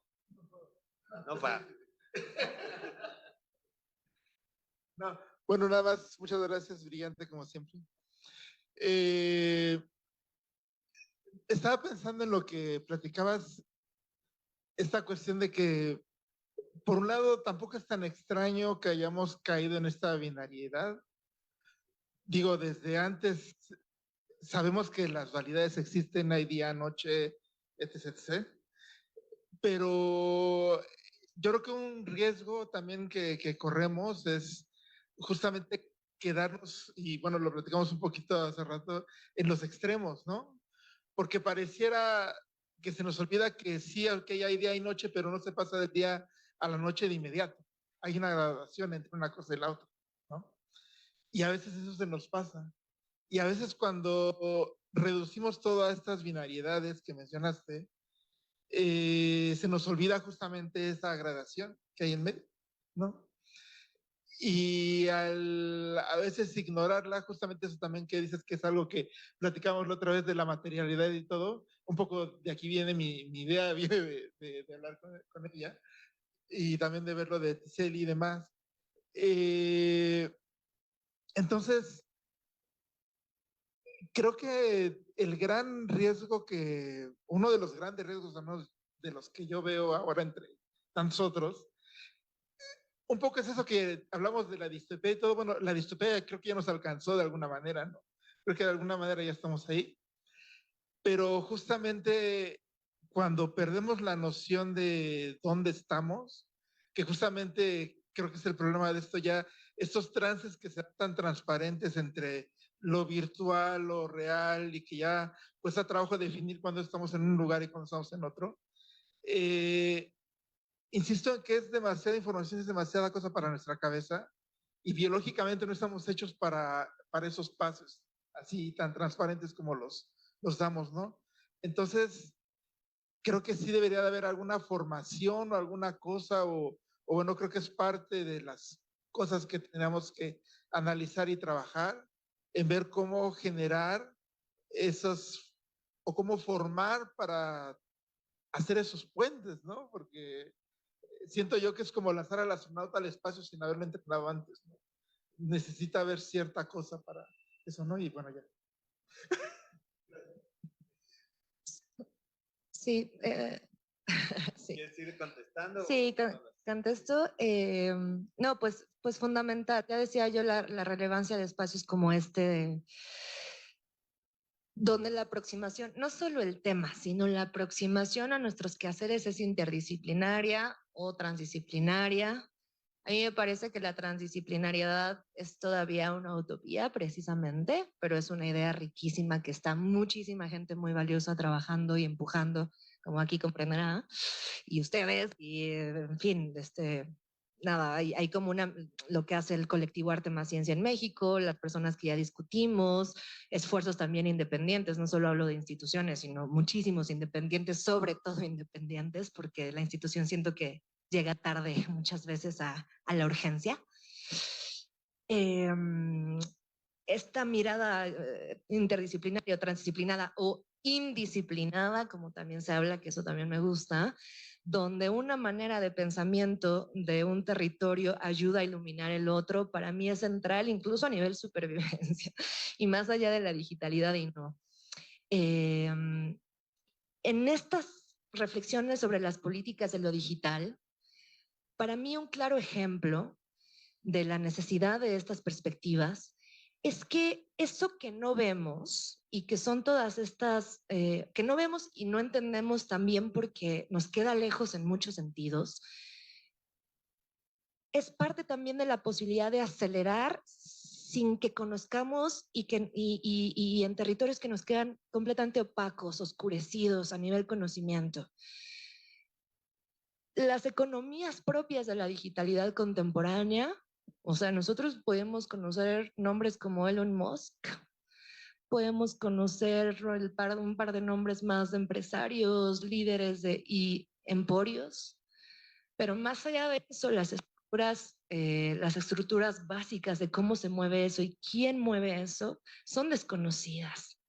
No va. No, bueno, nada más, muchas gracias, brillante como siempre. Estaba pensando en lo que platicabas, esta cuestión de que, por un lado, tampoco es tan extraño que hayamos caído en esta binariedad. Digo, desde antes sabemos que las dualidades existen, hay día, noche, etc. Pero yo creo que un riesgo también que corremos es justamente quedarnos, y bueno, lo platicamos un poquito hace rato, en los extremos, ¿no? Porque pareciera que se nos olvida que sí, que hay día y noche, pero no se pasa del día a la noche de inmediato. Hay una gradación entre una cosa y la otra, ¿no? Y a veces eso se nos pasa. Y a veces cuando reducimos todas estas binariedades que mencionaste, se nos olvida justamente esa gradación que hay en medio, ¿no? Y a veces ignorarla, justamente eso también que dices que es algo que platicamos la otra vez de la materialidad y todo, un poco de aquí viene mi idea, viene de hablar con ella y también de verlo de Tiseli y demás. Entonces, creo que el gran riesgo uno de los grandes riesgos de los que yo veo ahora entre tantos otros, un poco es eso que hablamos de la distopía y todo. Bueno, la distopía creo que ya nos alcanzó de alguna manera, ¿no? Creo que de alguna manera ya estamos ahí. Pero justamente cuando perdemos la noción de dónde estamos, que justamente creo que es el problema de esto ya, estos trances que sean tan transparentes entre lo virtual, lo real, y que ya cuesta trabajo definir cuando estamos en un lugar y cuando estamos en otro. Insisto en que es demasiada información, es demasiada cosa para nuestra cabeza y biológicamente no estamos hechos para esos pasos así tan transparentes como los damos, ¿no? Entonces, creo que sí debería de haber alguna formación o alguna cosa o bueno, creo que es parte de las cosas que tenemos que analizar y trabajar en ver cómo generar esos o cómo formar para hacer esos puentes, ¿no? Porque siento yo que es como lanzar al astronauta al espacio sin haberlo entrenado antes, ¿no? Necesita haber cierta cosa para eso, ¿no? Y bueno, ya. Sí, sí. ¿Quieres ir contestando? Sí, contesto. No, pues fundamental. Ya decía yo la relevancia de espacios como este, donde la aproximación, no solo el tema, sino la aproximación a nuestros quehaceres es interdisciplinaria o transdisciplinaria. A mí me parece que la transdisciplinariedad es todavía una utopía, precisamente, pero es una idea riquísima que está muchísima gente muy valiosa trabajando y empujando, como aquí comprenderá, y ustedes, y en fin, nada, hay como lo que hace el colectivo Arte Más Ciencia en México, las personas que ya discutimos, esfuerzos también independientes, no solo hablo de instituciones, sino muchísimos independientes, sobre todo independientes, porque la institución siento que llega tarde muchas veces a la urgencia. Esta mirada interdisciplinaria o transdisciplinada o indisciplinada, como también se habla, que eso también me gusta, donde una manera de pensamiento de un territorio ayuda a iluminar el otro, para mí es central, incluso a nivel supervivencia, y más allá de la digitalidad y no. En estas reflexiones sobre las políticas de lo digital, para mí un claro ejemplo de la necesidad de estas perspectivas es que eso que no vemos y que son todas estas, que no vemos y no entendemos también porque nos queda lejos en muchos sentidos, es parte también de la posibilidad de acelerar sin que conozcamos y en territorios que nos quedan completamente opacos, oscurecidos a nivel conocimiento. Las economías propias de la digitalidad contemporánea, o sea, nosotros podemos conocer nombres como Elon Musk, podemos conocer un par de nombres más de empresarios, líderes y emporios, pero más allá de eso, las estructuras básicas de cómo se mueve eso y quién mueve eso son desconocidas.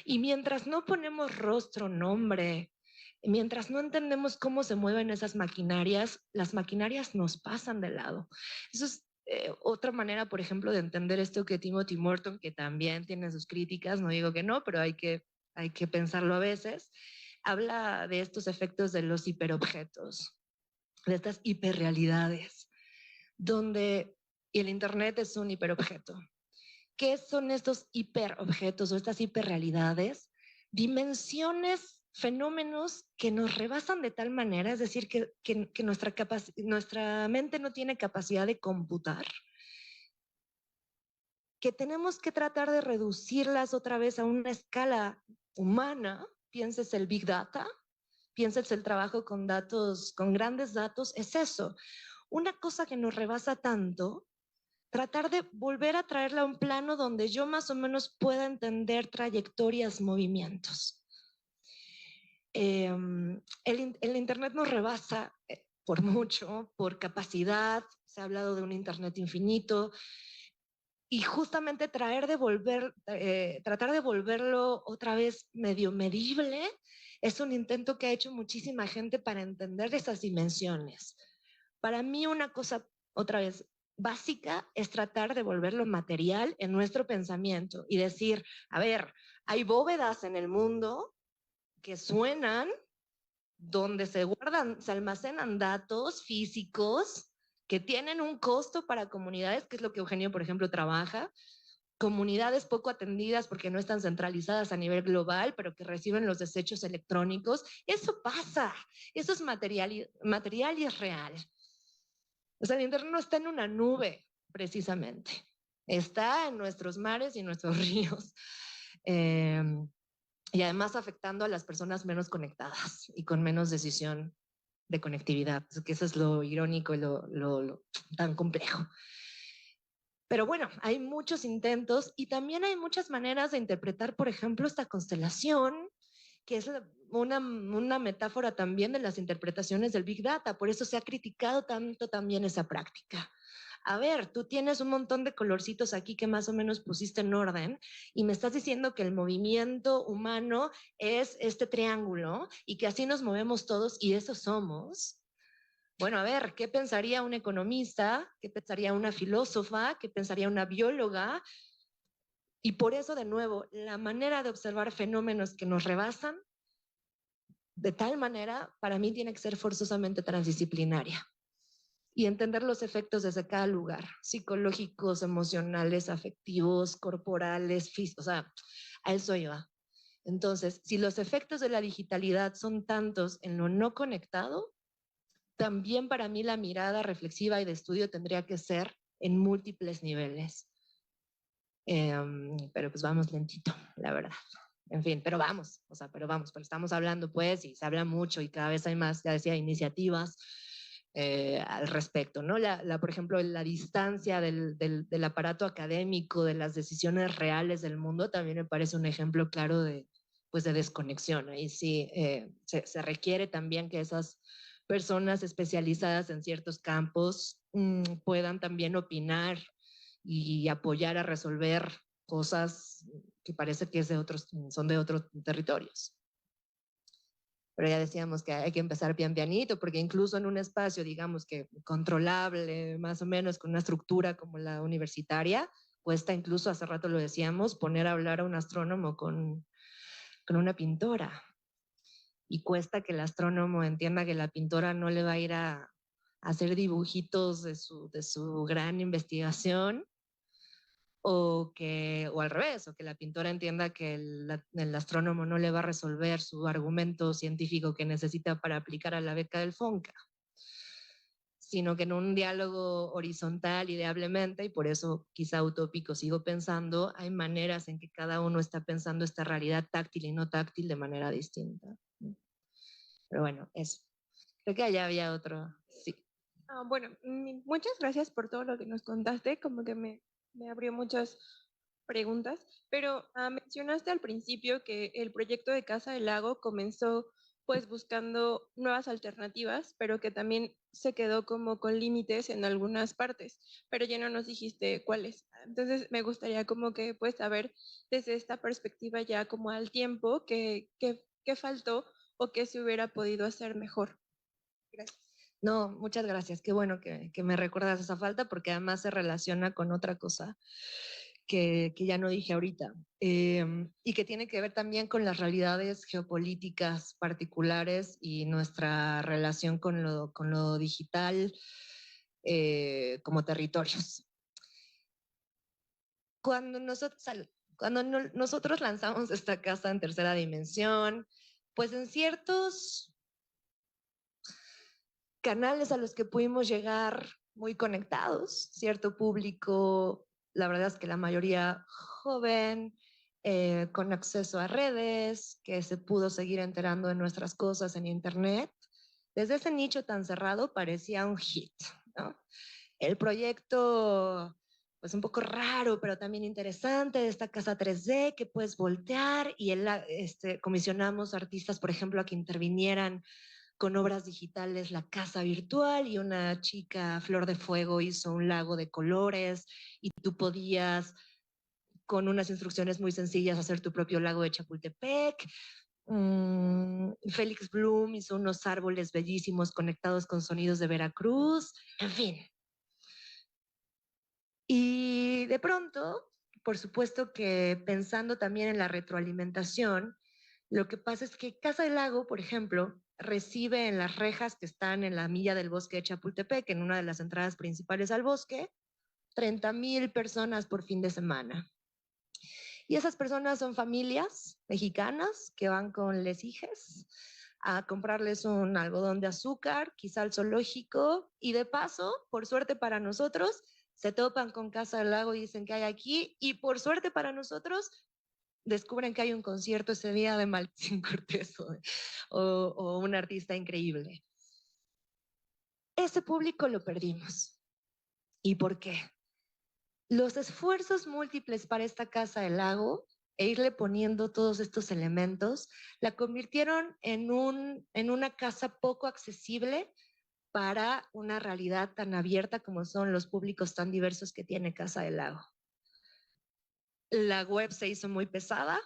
Y mientras no ponemos rostro, nombre, mientras no entendemos cómo se mueven esas maquinarias, las maquinarias nos pasan de lado. Eso es otra manera, por ejemplo, de entender esto que Timothy Morton, que también tiene sus críticas, no digo que no, pero hay que pensarlo a veces, habla de estos efectos de los hiperobjetos, de estas hiperrealidades, donde y el Internet es un hiperobjeto. ¿Qué son estos hiperobjetos o estas hiperrealidades? Dimensiones, fenómenos que nos rebasan de tal manera, es decir, que nuestra mente no tiene capacidad de computar, que tenemos que tratar de reducirlas otra vez a una escala humana. Pienses el Big Data, pienses el trabajo con datos, con grandes datos, es eso. Una cosa que nos rebasa tanto, tratar de volver a traerla a un plano donde yo más o menos pueda entender trayectorias, movimientos. El Internet nos rebasa por mucho, por capacidad, se ha hablado de un Internet infinito, y justamente tratar de volverlo otra vez medio medible es un intento que ha hecho muchísima gente para entender esas dimensiones. Para mí una cosa, otra vez, básica es tratar de volverlo material en nuestro pensamiento y decir, a ver, hay bóvedas en el mundo que suenan, donde se almacenan datos físicos que tienen un costo para comunidades, que es lo que Eugenio, por ejemplo, trabaja, comunidades poco atendidas porque no están centralizadas a nivel global, pero que reciben los desechos electrónicos. Eso pasa, eso es material y es real. O sea, el Internet no está en una nube, precisamente. Está en nuestros mares y en nuestros ríos. Y además afectando a las personas menos conectadas y con menos decisión de conectividad. Que eso es lo irónico y lo tan complejo. Pero bueno, hay muchos intentos y también hay muchas maneras de interpretar, por ejemplo, esta constelación, que es una metáfora también de las interpretaciones del Big Data. Por eso se ha criticado tanto también esa práctica. a ver, tú tienes un montón de colorcitos aquí que más o menos pusiste en orden y me estás diciendo que el movimiento humano es este triángulo y que así nos movemos todos y eso somos. Bueno, a ver, ¿qué pensaría un economista? ¿Qué pensaría una filósofa? ¿Qué pensaría una bióloga? Y por eso, de nuevo, la manera de observar fenómenos que nos rebasan, de tal manera, para mí tiene que ser forzosamente transdisciplinaria y entender los efectos desde cada lugar, psicológicos, emocionales, afectivos, corporales, físicos, o sea, a eso iba. Entonces, si los efectos de la digitalidad son tantos en lo no conectado, también para mí la mirada reflexiva y de estudio tendría que ser en múltiples niveles. Pero pues vamos lentito, la verdad. En fin, pero vamos, porque estamos hablando pues y se habla mucho y cada vez hay más, ya decía, iniciativas al respecto, ¿no? Por ejemplo, la distancia del aparato académico, de las decisiones reales del mundo, también me parece un ejemplo claro de, pues, de desconexión. Ahí sí se requiere también que esas personas especializadas en ciertos campos puedan también opinar y apoyar a resolver cosas que parece que son de otros territorios. Pero ya decíamos que hay que empezar pian pianito, porque incluso en un espacio, digamos que controlable, más o menos con una estructura como la universitaria, cuesta incluso, hace rato lo decíamos, poner a hablar a un astrónomo con una pintora. Y cuesta que el astrónomo entienda que la pintora no le va a ir a hacer dibujitos de su gran investigación, o al revés, o que la pintora entienda que el astrónomo no le va a resolver su argumento científico que necesita para aplicar a la beca del FONCA, sino que en un diálogo horizontal, ideablemente, y por eso quizá utópico sigo pensando, hay maneras en que cada uno está pensando esta realidad táctil y no táctil de manera distinta. Pero bueno, eso. Creo que allá había otro, sí. Bueno, muchas gracias por todo lo que nos contaste, como que me abrió muchas preguntas, pero mencionaste al principio que el proyecto de Casa del Lago comenzó pues buscando nuevas alternativas, pero que también se quedó como con límites en algunas partes, pero ya no nos dijiste cuáles. Entonces me gustaría como que pues saber desde esta perspectiva ya como al tiempo qué faltó o qué se hubiera podido hacer mejor. Gracias. No, muchas gracias. Qué bueno que me recuerdas esa falta porque además se relaciona con otra cosa que ya no dije ahorita y que tiene que ver también con las realidades geopolíticas particulares y nuestra relación con lo digital como territorios. Cuando nosotros lanzamos esta casa en tercera dimensión, pues en ciertos canales a los que pudimos llegar muy conectados, cierto público, la verdad es que la mayoría joven, con acceso a redes, que se pudo seguir enterando de nuestras cosas en Internet. Desde ese nicho tan cerrado parecía un hit, ¿no? El proyecto, pues un poco raro, pero también interesante, de esta casa 3D que puedes voltear y comisionamos artistas, por ejemplo, a que intervinieran con obras digitales la casa virtual y una chica, Flor de Fuego, hizo un lago de colores y tú podías, con unas instrucciones muy sencillas, hacer tu propio lago de Chapultepec. Félix Bloom hizo unos árboles bellísimos conectados con sonidos de Veracruz, en fin. Y de pronto, por supuesto que pensando también en la retroalimentación, lo que pasa es que Casa del Lago, por ejemplo, recibe en las rejas que están en la milla del bosque de Chapultepec, en una de las entradas principales al bosque, 30,000 personas por fin de semana. Y esas personas son familias mexicanas que van con les hijes a comprarles un algodón de azúcar, quizá al zoológico, y de paso, por suerte para nosotros, se topan con Casa del Lago y dicen que hay aquí, y por suerte para nosotros, descubren que hay un concierto ese día de Martín Cortés o un artista increíble. Ese público lo perdimos. ¿Y por qué? Los esfuerzos múltiples para esta Casa del Lago e irle poniendo todos estos elementos la convirtieron en una casa poco accesible para una realidad tan abierta como son los públicos tan diversos que tiene Casa del Lago. La web se hizo muy pesada,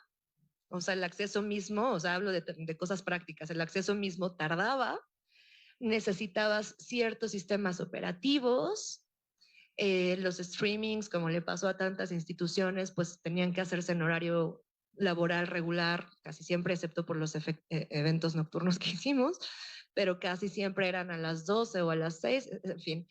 o sea, el acceso mismo, o sea, hablo de cosas prácticas, el acceso mismo tardaba, necesitabas ciertos sistemas operativos, los streamings, como le pasó a tantas instituciones, pues tenían que hacerse en horario laboral regular, casi siempre, excepto por los eventos nocturnos que hicimos, pero casi siempre eran a las 12 o a las 6, en fin.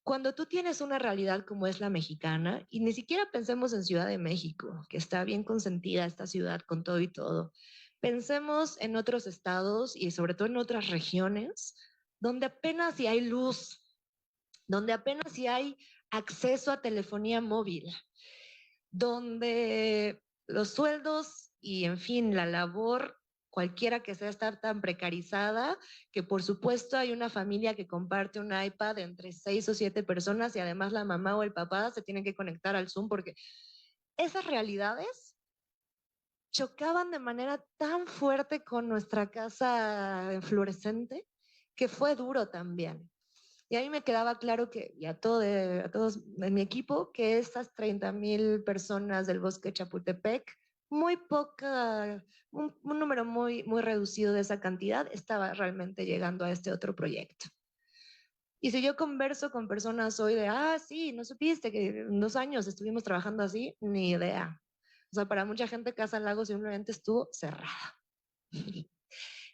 Cuando tú tienes una realidad como es la mexicana, y ni siquiera pensemos en Ciudad de México, que está bien consentida esta ciudad con todo y todo, pensemos en otros estados y sobre todo en otras regiones, donde apenas si hay luz, donde apenas si hay acceso a telefonía móvil, donde los sueldos y, en fin, la labor, cualquiera que sea, está tan precarizada que, por supuesto, hay una familia que comparte un iPad entre 6 o 7 personas y además la mamá o el papá se tienen que conectar al Zoom porque esas realidades chocaban de manera tan fuerte con nuestra casa fluorescente que fue duro también. Y a mí me quedaba claro que, y a todos en mi equipo, que estas 30,000 personas del bosque Chapultepec, muy poca, un número muy, muy reducido de esa cantidad, estaba realmente llegando a este otro proyecto. Y si yo converso con personas hoy de, sí, no supiste que en 2 años estuvimos trabajando así, ni idea. O sea, para mucha gente Casa Lago simplemente estuvo cerrada.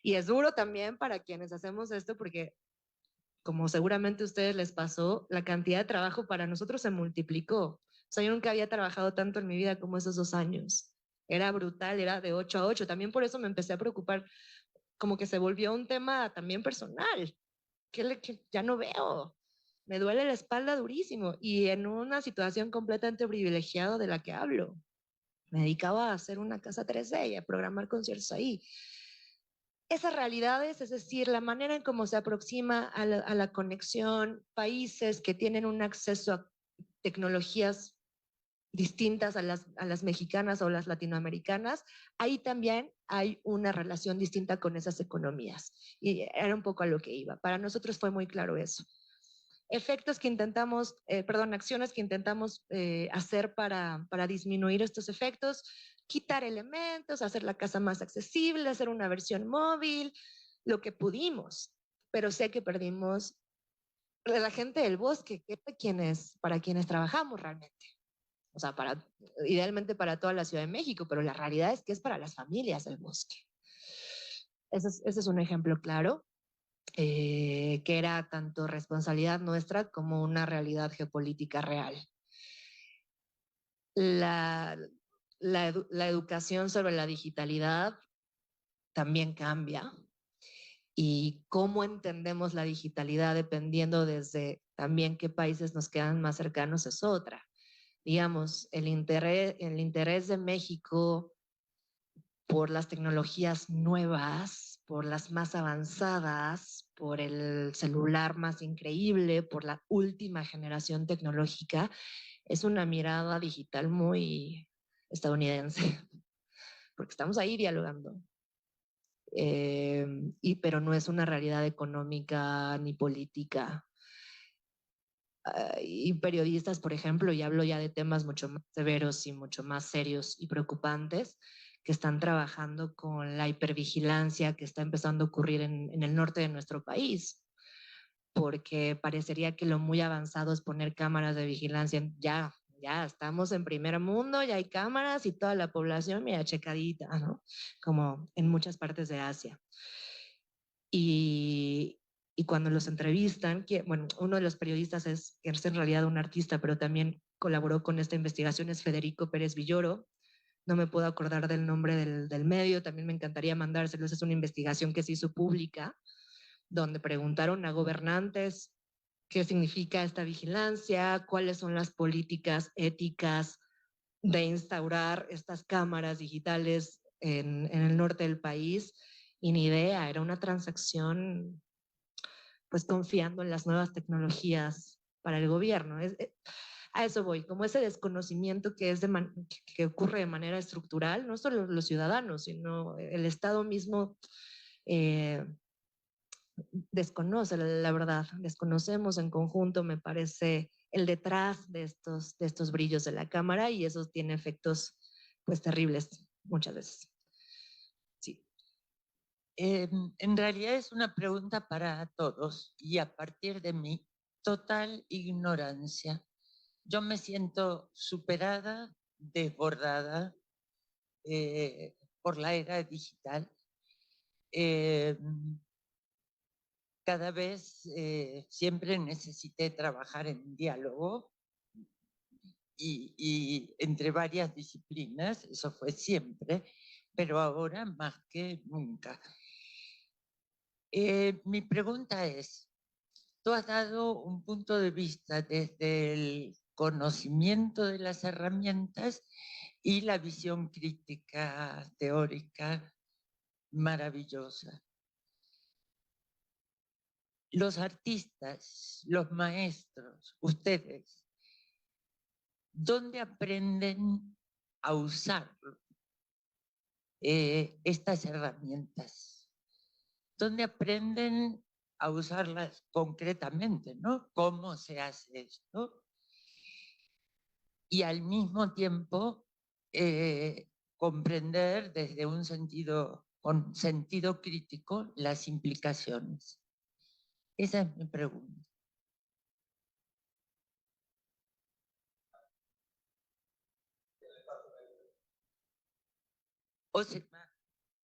Y es duro también para quienes hacemos esto porque, como seguramente a ustedes les pasó, la cantidad de trabajo para nosotros se multiplicó. O sea, yo nunca había trabajado tanto en mi vida como esos 2 años. Era brutal, era de 8 a 8. También por eso me empecé a preocupar, como que se volvió un tema también personal, que ya no veo. Me duele la espalda durísimo y en una situación completamente privilegiada de la que hablo. Me dedicaba a hacer una casa 3D y a programar conciertos ahí. Esas realidades, es decir, la manera en cómo se aproxima a la conexión, países que tienen un acceso a tecnologías distintas a las mexicanas o las latinoamericanas, ahí también hay una relación distinta con esas economías. Y era un poco a lo que iba. Para nosotros fue muy claro eso. Efectos que intentamos, acciones que intentamos hacer para disminuir estos efectos, quitar elementos, hacer la casa más accesible, hacer una versión móvil, lo que pudimos, pero sé que perdimos la gente del bosque, que es para quienes trabajamos realmente. O sea, idealmente para toda la Ciudad de México, pero la realidad es que es para las familias del bosque. Ese es un ejemplo claro. Que era tanto responsabilidad nuestra como una realidad geopolítica real. La educación sobre la digitalidad también cambia y cómo entendemos la digitalidad dependiendo desde también qué países nos quedan más cercanos es otra. Digamos, el interés de México por las tecnologías nuevas, por las más avanzadas, por el celular más increíble, por la última generación tecnológica, es una mirada digital muy estadounidense, porque estamos ahí dialogando. Pero no es una realidad económica ni política. Y periodistas, por ejemplo, y hablo ya de temas mucho más severos y mucho más serios y preocupantes, que están trabajando con la hipervigilancia que está empezando a ocurrir en el norte de nuestro país, porque parecería que lo muy avanzado es poner cámaras de vigilancia. Ya estamos en primer mundo, ya hay cámaras y toda la población, mira, checadita, ¿no? Como en muchas partes de Asia. Y cuando los entrevistan, uno de los periodistas es en realidad un artista, pero también colaboró con esta investigación, es Federico Pérez Villoro. No me puedo acordar del nombre del medio, también me encantaría mandárselos. Es una investigación que se hizo pública, donde preguntaron a gobernantes qué significa esta vigilancia, cuáles son las políticas éticas de instaurar estas cámaras digitales en el norte del país. Y ni idea, era una transacción pues confiando en las nuevas tecnologías para el gobierno. A eso voy, como ese desconocimiento que ocurre de manera estructural, no solo los ciudadanos, sino el Estado mismo desconoce la verdad, desconocemos en conjunto, me parece, el detrás de estos brillos de la cámara y eso tiene efectos pues terribles muchas veces. Sí. En realidad es una pregunta para todos y a partir de mi total ignorancia. Yo me siento superada, desbordada por la era digital. Cada vez siempre necesité trabajar en diálogo y entre varias disciplinas, eso fue siempre, pero ahora más que nunca. Mi pregunta es, tú has dado un punto de vista desde el conocimiento de las herramientas y la visión crítica, teórica, maravillosa. Los artistas, los maestros, ustedes, ¿dónde aprenden a usar estas herramientas? ¿Dónde aprenden a usarlas concretamente, ¿no? ¿Cómo se hace esto? Y al mismo tiempo comprender desde un sentido, con sentido crítico, las implicaciones. Esa es mi pregunta. O sea,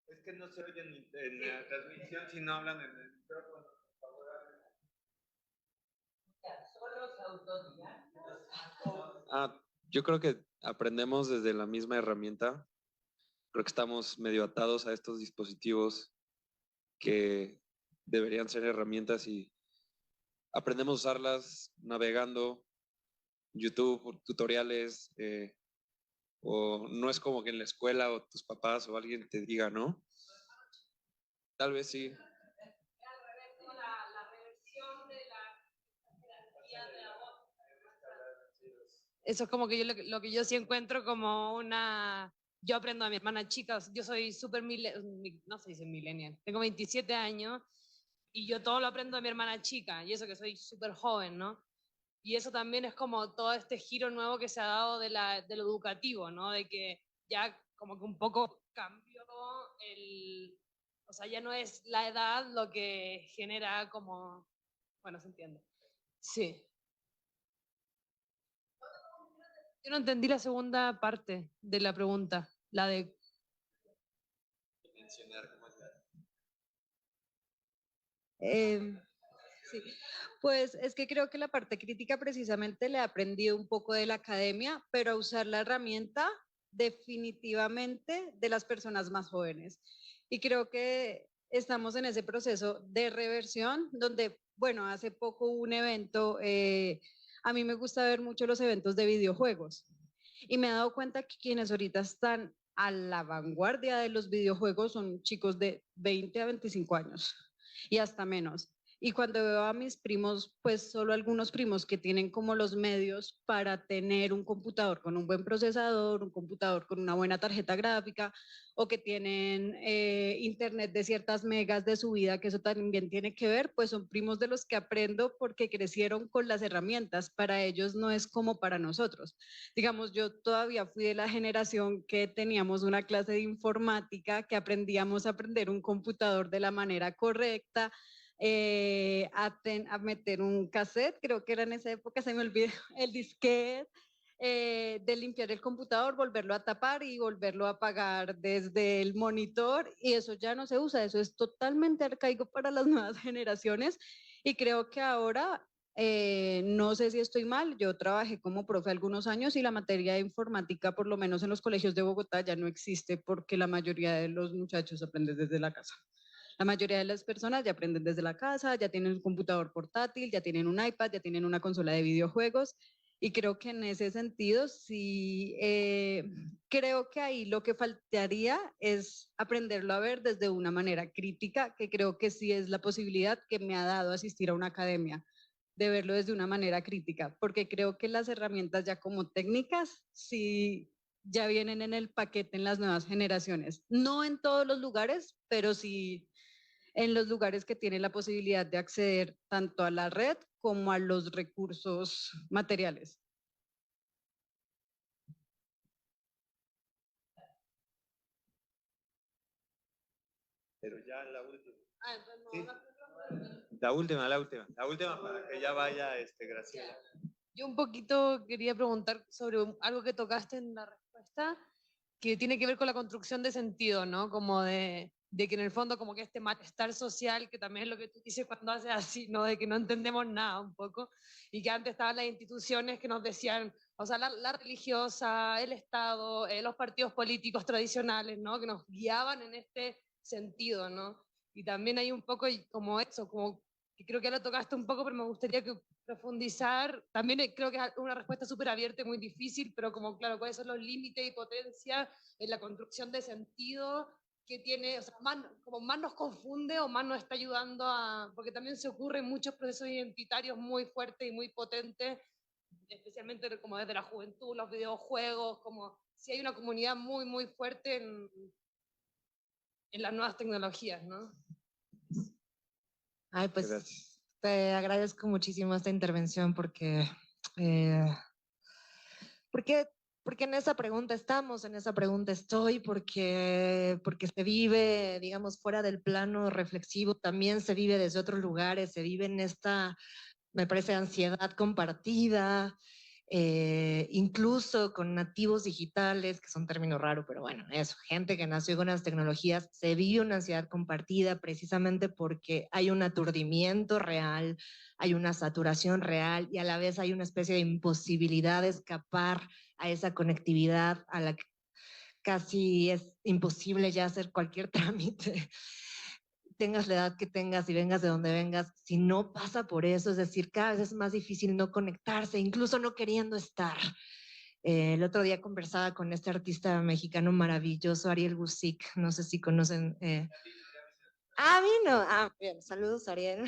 es que no se oyen en la transmisión si no hablan en el micrófono. Yo creo que aprendemos desde la misma herramienta. Creo que estamos medio atados a estos dispositivos que deberían ser herramientas y aprendemos a usarlas navegando, YouTube, tutoriales, o no es como que en la escuela o tus papás o alguien te diga, ¿no? Tal vez sí. Eso es como que yo lo que yo sí encuentro como una... Yo aprendo a mi hermana chica, yo soy súper no sé si soy millennial, tengo 27 años y yo todo lo aprendo a mi hermana chica y eso que soy súper joven, ¿no? Y eso también es como todo este giro nuevo que se ha dado de lo educativo, ¿no? De que ya como que un poco cambió o sea, ya no es la edad lo que genera como, bueno, se entiende. Sí. Yo no entendí la segunda parte de la pregunta, la de... Sí, pues es que creo que la parte crítica precisamente le he aprendido un poco de la academia, pero a usar la herramienta definitivamente de las personas más jóvenes. Y creo que estamos en ese proceso de reversión donde, bueno, hace poco hubo un evento, a mí me gusta ver mucho los eventos de videojuegos y me he dado cuenta que quienes ahorita están a la vanguardia de los videojuegos son chicos de 20 a 25 años y hasta menos. Y cuando veo a mis primos, pues solo algunos primos que tienen como los medios para tener un computador con un buen procesador, un computador con una buena tarjeta gráfica o que tienen internet de ciertas megas de su vida, que eso también tiene que ver, pues son primos de los que aprendo porque crecieron con las herramientas. Para ellos no es como para nosotros. Digamos, yo todavía fui de la generación que teníamos una clase de informática, que aprendíamos a aprender un computador de la manera correcta, a meter un cassette, creo que era en esa época, se me olvidó, el disquete, de limpiar el computador, volverlo a tapar y volverlo a apagar desde el monitor, y eso ya no se usa, eso es totalmente arcaico para las nuevas generaciones, y creo que ahora, no sé si estoy mal, yo trabajé como profe algunos años y la materia de informática, por lo menos en los colegios de Bogotá, ya no existe porque la mayoría de los muchachos aprenden desde la casa. La mayoría de las personas ya aprenden desde la casa, ya tienen un computador portátil, ya tienen un iPad, ya tienen una consola de videojuegos. Y creo que en ese sentido, sí, creo que ahí lo que faltaría es aprenderlo a ver desde una manera crítica, que creo que sí es la posibilidad que me ha dado asistir a una academia, de verlo desde una manera crítica, porque creo que las herramientas ya como técnicas, sí, ya vienen en el paquete en las nuevas generaciones. No en todos los lugares, pero sí en los lugares que tienen la posibilidad de acceder tanto a la red como a los recursos materiales. Pero ya la última. Entonces, Sí. La última para que ya vaya Graciela. Yo un poquito quería preguntar sobre algo que tocaste en la respuesta, que tiene que ver con la construcción de sentido, ¿no? Como de que en el fondo como que este malestar social, que también es lo que tú dices cuando haces así, ¿no? De que no entendemos nada un poco, y que antes estaban las instituciones que nos decían, o sea, la religiosa, el Estado, los partidos políticos tradicionales, ¿no? Que nos guiaban en este sentido, ¿no? Y también hay un poco como eso, como que creo que lo tocaste un poco, pero me gustaría que profundizar. También creo que es una respuesta súper abierta y muy difícil, pero como, claro, cuáles son los límites y potencias en la construcción de sentido que tiene, o sea, como más nos confunde o más nos está ayudando a, porque también se ocurren muchos procesos identitarios muy fuertes y muy potentes, especialmente como desde la juventud, los videojuegos, como si hay una comunidad muy, muy fuerte en las nuevas tecnologías, ¿no? Ay, pues Gracias. te agradezco muchísimo esta intervención porque en esa pregunta estamos, en esa pregunta estoy, porque se vive, digamos, fuera del plano reflexivo, también se vive desde otros lugares, se vive en esta, me parece, ansiedad compartida, incluso con nativos digitales, que son términos raros, pero bueno, eso, gente que nació con las tecnologías, se vive una ansiedad compartida precisamente porque hay un aturdimiento real, hay una saturación real y a la vez hay una especie de imposibilidad de escapar a esa conectividad a la que casi es imposible ya hacer cualquier trámite, tengas la edad que tengas y vengas de donde vengas, si no pasa por eso, es decir, cada vez es más difícil no conectarse, incluso no queriendo estar. El otro día conversaba con este artista mexicano maravilloso, Ariel Gusic, no sé si conocen. Vino. Bien, saludos, Ariel.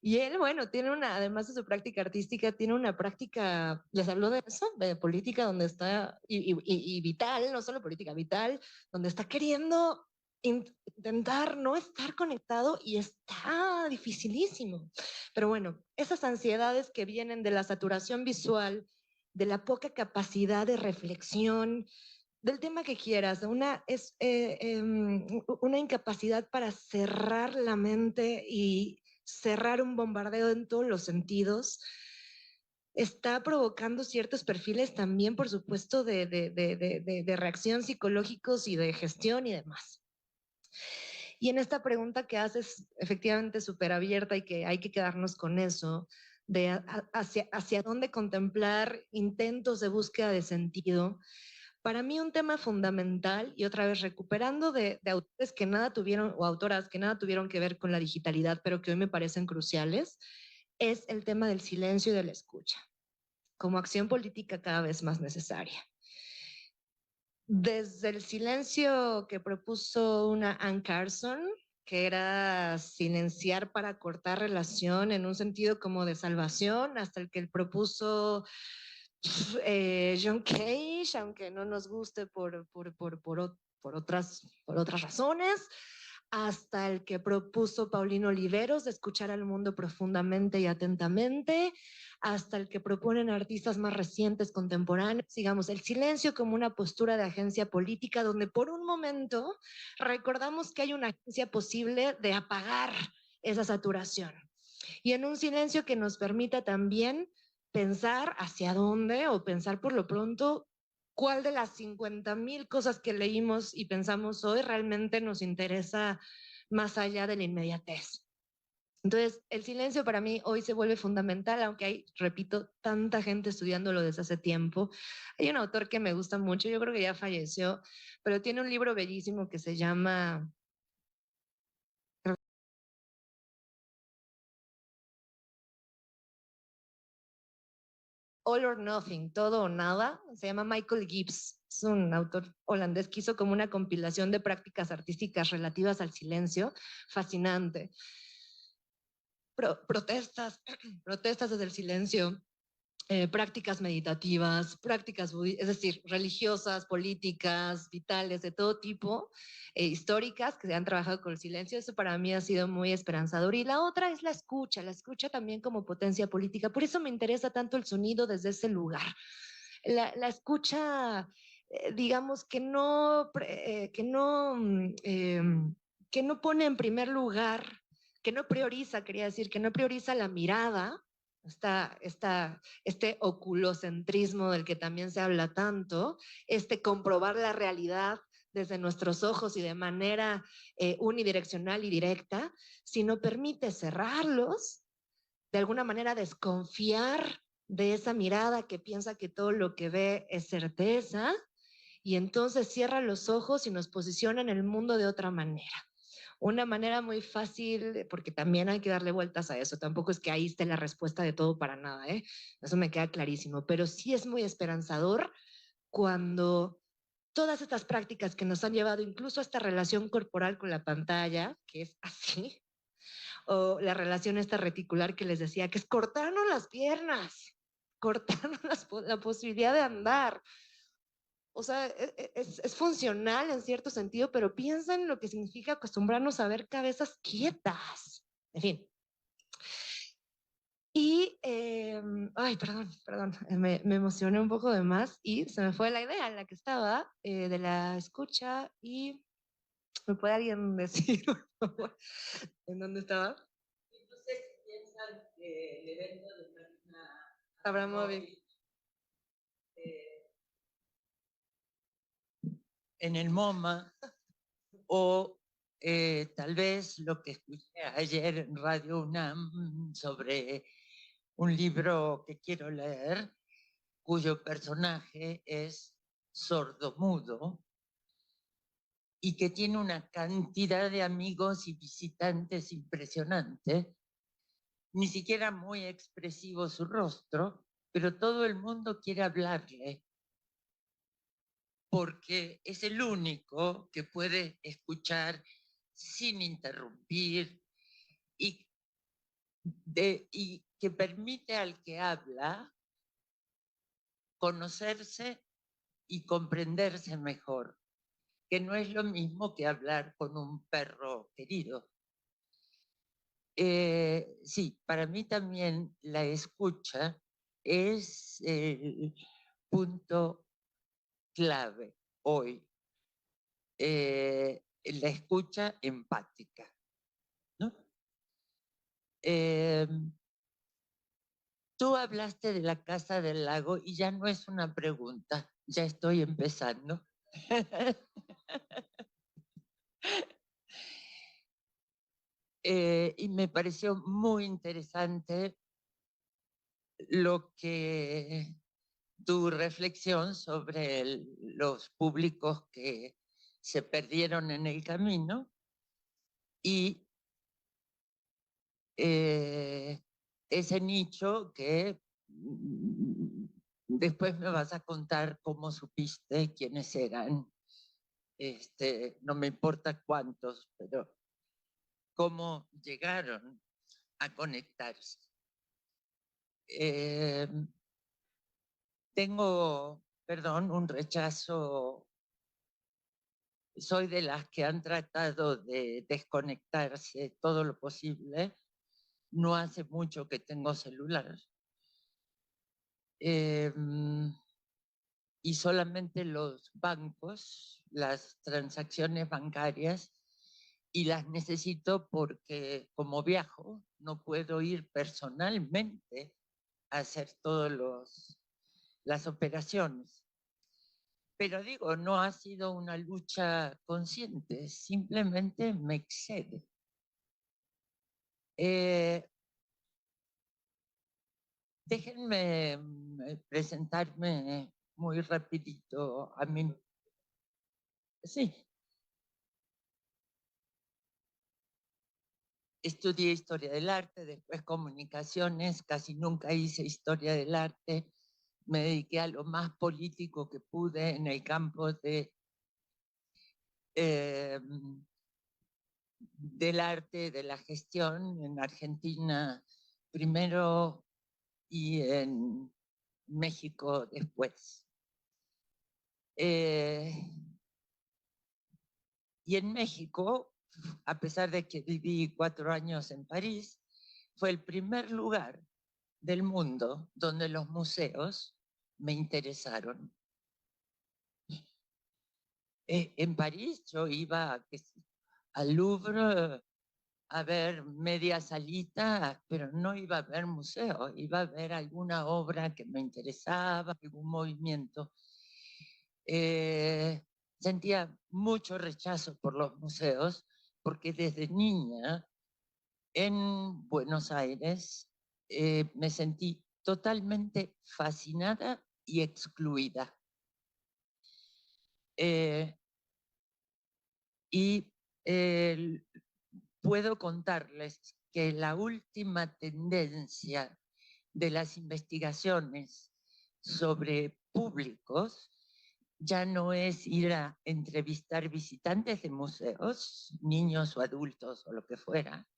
Y él, bueno, tiene además de su práctica artística, tiene una práctica, les habló de eso, de política, donde está, y vital, no solo política, vital, donde está queriendo intentar no estar conectado y está dificilísimo. Pero bueno, esas ansiedades que vienen de la saturación visual, de la poca capacidad de reflexión, del tema que quieras, una incapacidad para cerrar la mente y cerrar un bombardeo en todos los sentidos, está provocando ciertos perfiles también, por supuesto, de reacción psicológicos y de gestión y demás. Y en esta pregunta que haces, efectivamente súper abierta y que hay que quedarnos con eso, de hacia dónde contemplar intentos de búsqueda de sentido, para mí un tema fundamental, y otra vez recuperando de autores que nada tuvieron, o autoras que nada tuvieron que ver con la digitalidad, pero que hoy me parecen cruciales, es el tema del silencio y de la escucha, como acción política cada vez más necesaria. Desde el silencio que propuso una Anne Carson, que era silenciar para cortar relación en un sentido como de salvación, hasta el que propuso John Cage, aunque no nos guste por otras razones, hasta el que propuso Paulino Oliveros, de escuchar al mundo profundamente y atentamente, hasta el que proponen artistas más recientes, contemporáneos, digamos, el silencio como una postura de agencia política, donde por un momento recordamos que hay una agencia posible de apagar esa saturación. Y en un silencio que nos permita también pensar hacia dónde, o pensar por lo pronto cuál de las 50,000 cosas que leímos y pensamos hoy realmente nos interesa más allá de la inmediatez. Entonces, el silencio para mí hoy se vuelve fundamental, aunque hay, repito, tanta gente estudiándolo desde hace tiempo. Hay un autor que me gusta mucho, yo creo que ya falleció, pero tiene un libro bellísimo que se llama All or Nothing, todo o nada, se llama Michael Gibbs, es un autor holandés que hizo como una compilación de prácticas artísticas relativas al silencio, fascinante. Protestas desde el silencio, prácticas meditativas, prácticas, es decir, religiosas, políticas, vitales, de todo tipo, históricas, que se han trabajado con el silencio. Eso para mí ha sido muy esperanzador. Y la otra es la escucha también como potencia política. Por eso me interesa tanto el sonido desde ese lugar. La escucha, digamos, que no pone en primer lugar, que no prioriza, quería decir, que no prioriza la mirada, este oculocentrismo del que también se habla tanto, comprobar la realidad desde nuestros ojos y de manera unidireccional y directa, sino permite cerrarlos, de alguna manera desconfiar de esa mirada que piensa que todo lo que ve es certeza, y entonces cierra los ojos y nos posiciona en el mundo de otra manera. Una manera muy fácil, porque también hay que darle vueltas a eso, tampoco es que ahí esté la respuesta de todo para nada, eso me queda clarísimo, pero sí es muy esperanzador cuando todas estas prácticas que nos han llevado incluso a esta relación corporal con la pantalla, que es así, o la relación esta reticular que les decía, que es cortarnos las piernas, cortarnos la posibilidad de andar. O sea, es funcional en cierto sentido, pero piensa en lo que significa acostumbrarnos a ver cabezas quietas. En fin. Y, ay, perdón, me emocioné un poco de más y se me fue la idea en la que estaba, de la escucha, y ¿me puede alguien decir, por favor, en dónde estaba? No sé si piensan que el evento de Marina Abramovic. En el MoMA, o tal vez lo que escuché ayer en Radio UNAM sobre un libro que quiero leer, cuyo personaje es sordomudo y que tiene una cantidad de amigos y visitantes impresionante, ni siquiera muy expresivo su rostro, pero todo el mundo quiere hablarle porque es el único que puede escuchar sin interrumpir y que permite al que habla conocerse y comprenderse mejor, que no es lo mismo que hablar con un perro querido. Sí, para mí también la escucha es el punto clave hoy. La escucha empática, ¿no? Tú hablaste de la Casa del Lago y ya no es una pregunta, ya estoy empezando. Y me pareció muy interesante tu reflexión sobre los públicos que se perdieron en el camino y ese nicho que después me vas a contar cómo supiste quiénes eran. No me importa cuántos, pero cómo llegaron a conectarse. Tengo, perdón, un rechazo. Soy de las que han tratado de desconectarse todo lo posible. No hace mucho que tengo celular. Y solamente los bancos, las transacciones bancarias, y las necesito porque como viajo no puedo ir personalmente a hacer todas las operaciones. Pero digo, no ha sido una lucha consciente, simplemente me excede. Déjenme presentarme muy rapidito a mí. Sí. Estudié historia del arte, después comunicaciones, casi nunca hice historia del arte. Me dediqué a lo más político que pude en el campo del arte, de la gestión en Argentina primero y en México después. Y en México, a pesar de que viví 4 años en París, fue el primer lugar del mundo donde los museos me interesaron. En París yo iba al Louvre a ver media salita, pero no iba a ver museo, iba a ver alguna obra que me interesaba, algún movimiento. Sentía mucho rechazo por los museos, porque desde niña en Buenos Aires me sentí totalmente fascinada y excluida. Y puedo contarles que la última tendencia de las investigaciones sobre públicos ya no es ir a entrevistar visitantes de museos, niños o adultos o lo que fuera,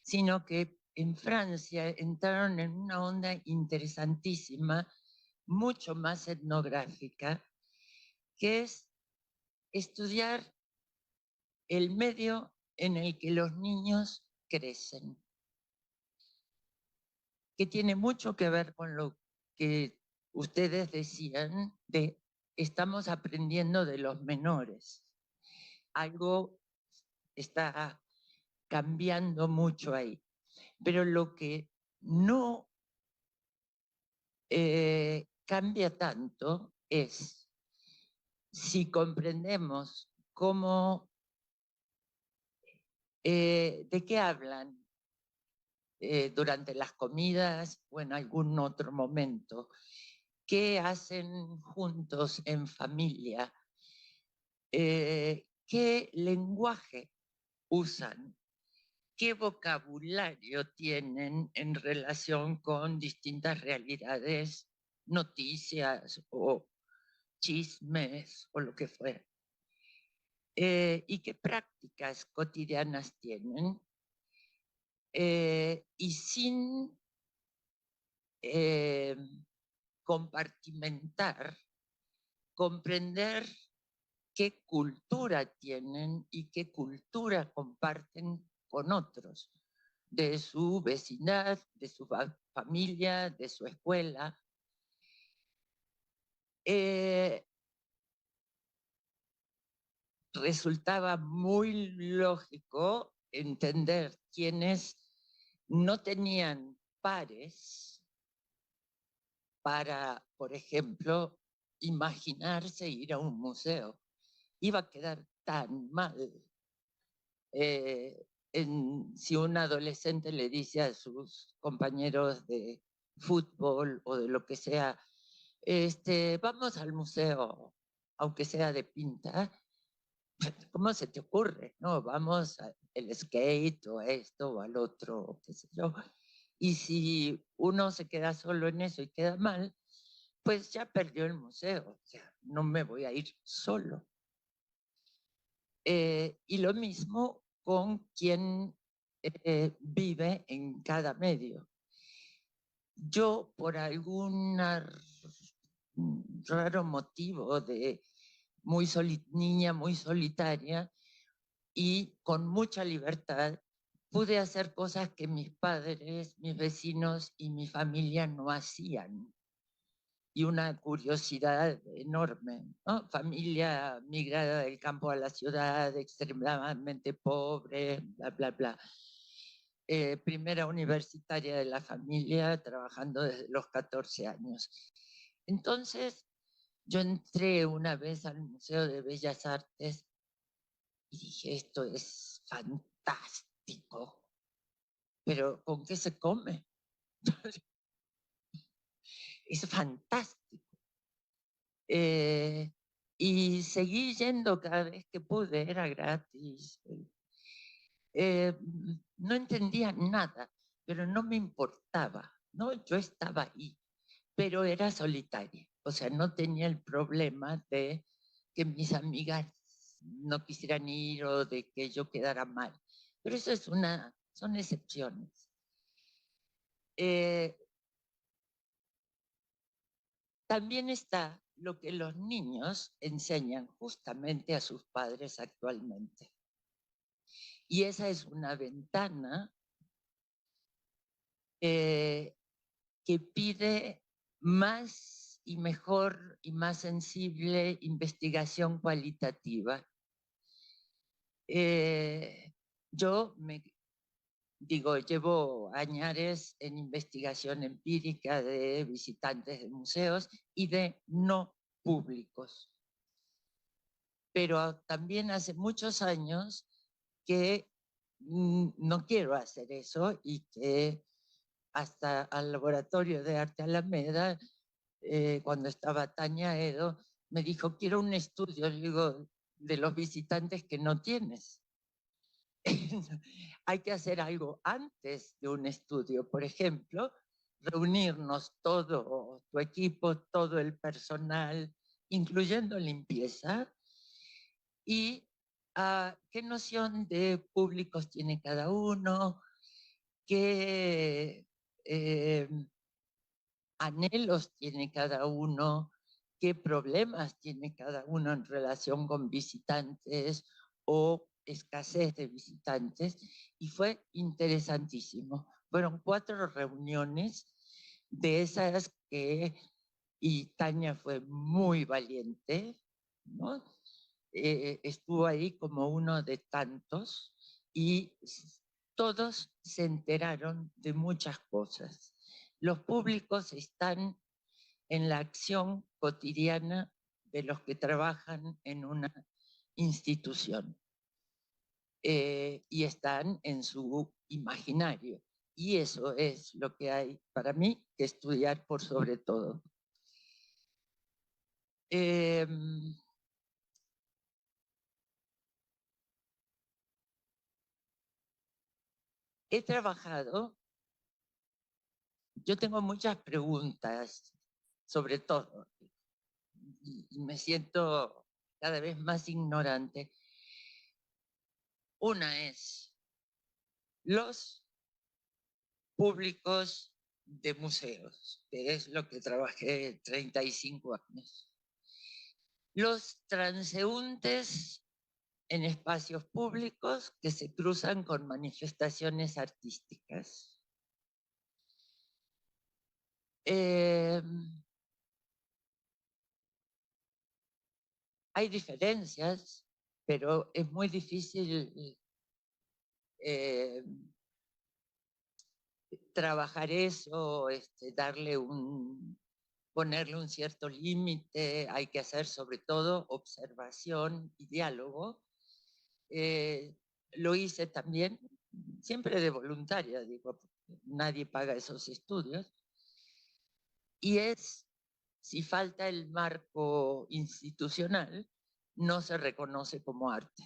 sino que en Francia entraron en una onda interesantísima, mucho más etnográfica, que es estudiar el medio en el que los niños crecen, que tiene mucho que ver con lo que ustedes decían de estamos aprendiendo de los menores. Algo está cambiando mucho ahí. Pero lo que no cambia tanto es si comprendemos cómo, de qué hablan durante las comidas o en algún otro momento, qué hacen juntos en familia, qué lenguaje usan, qué vocabulario tienen en relación con distintas realidades, noticias o chismes o lo que fuera. Y qué prácticas cotidianas tienen. Y sin compartimentar, comprender qué cultura tienen y qué cultura comparten con otros, de su vecindad, de su familia, de su escuela. Resultaba muy lógico entender quienes no tenían pares para, por ejemplo, imaginarse ir a un museo. Iba a quedar tan mal. Si un adolescente le dice a sus compañeros de fútbol o de lo que sea, vamos al museo, aunque sea de pinta, ¿cómo se te ocurre? No, vamos al skate o a esto o al otro, qué sé yo. Y si uno se queda solo en eso y queda mal, pues ya perdió el museo, o sea, no me voy a ir solo. Y lo mismo con quien vive en cada medio. Yo, por algún raro motivo de niña muy solitaria y con mucha libertad, pude hacer cosas que mis padres, mis vecinos y mi familia no hacían. Y una curiosidad enorme, ¿no? Familia migrada del campo a la ciudad, extremadamente pobre, bla, bla, bla. Primera universitaria de la familia, trabajando desde los 14 años. Entonces, yo entré una vez al Museo de Bellas Artes y dije, esto es fantástico, pero ¿con qué se come? Es fantástico. Y seguí yendo cada vez que pude, era gratis. No entendía nada, pero no me importaba, ¿no? Yo estaba ahí, pero era solitaria, o sea, no tenía el problema de que mis amigas no quisieran ir o de que yo quedara mal. Pero eso son excepciones. también está lo que los niños enseñan justamente a sus padres actualmente. Y esa es una ventana que pide más y mejor y más sensible investigación cualitativa. Yo llevo años en investigación empírica de visitantes de museos y de no públicos. Pero también hace muchos años que no quiero hacer eso y que hasta al Laboratorio de Arte Alameda, cuando estaba Tania Edo, me dijo, quiero un estudio, le digo, de los visitantes que no tienes. Hay que hacer algo antes de un estudio, por ejemplo, reunirnos todo tu equipo, todo el personal, incluyendo limpieza, y qué noción de públicos tiene cada uno, qué anhelos tiene cada uno, qué problemas tiene cada uno en relación con visitantes o escasez de visitantes, y fue interesantísimo. Fueron 4 reuniones de esas y Tania fue muy valiente, ¿no? Estuvo ahí como uno de tantos y todos se enteraron de muchas cosas. Los públicos están en la acción cotidiana de los que trabajan en una institución y están en su imaginario. Y eso es lo que hay para mí que estudiar por sobre todo. He trabajado, yo tengo muchas preguntas, sobre todo, y me siento cada vez más ignorante. Una es los públicos de museos, que es lo que trabajé 35 años. Los transeúntes en espacios públicos que se cruzan con manifestaciones artísticas. Hay diferencias, pero es muy difícil trabajar eso, ponerle un cierto límite. Hay que hacer sobre todo observación y diálogo. Lo hice también, siempre de voluntaria, digo, nadie paga esos estudios. Y si falta el marco institucional, no se reconoce como arte.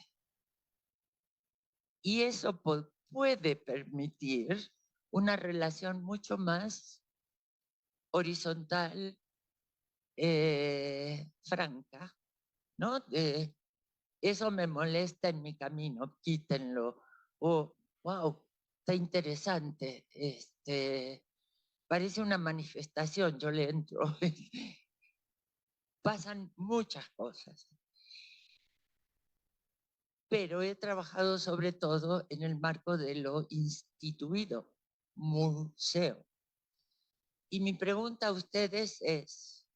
Y eso puede permitir una relación mucho más horizontal, franca, ¿no? Eso me molesta en mi camino, quítenlo. Oh, wow, está interesante. Parece una manifestación, yo le entro. Pasan muchas cosas. Pero he trabajado sobre todo en el marco de lo instituido, museo. Y mi pregunta a ustedes es,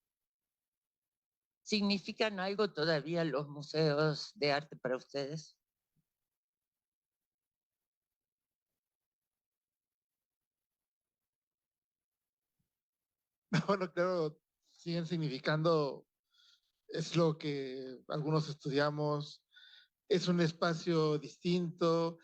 ¿significan algo todavía los museos de arte para ustedes? Bueno, claro, siguen significando, es lo que algunos estudiamos, es un espacio distinto,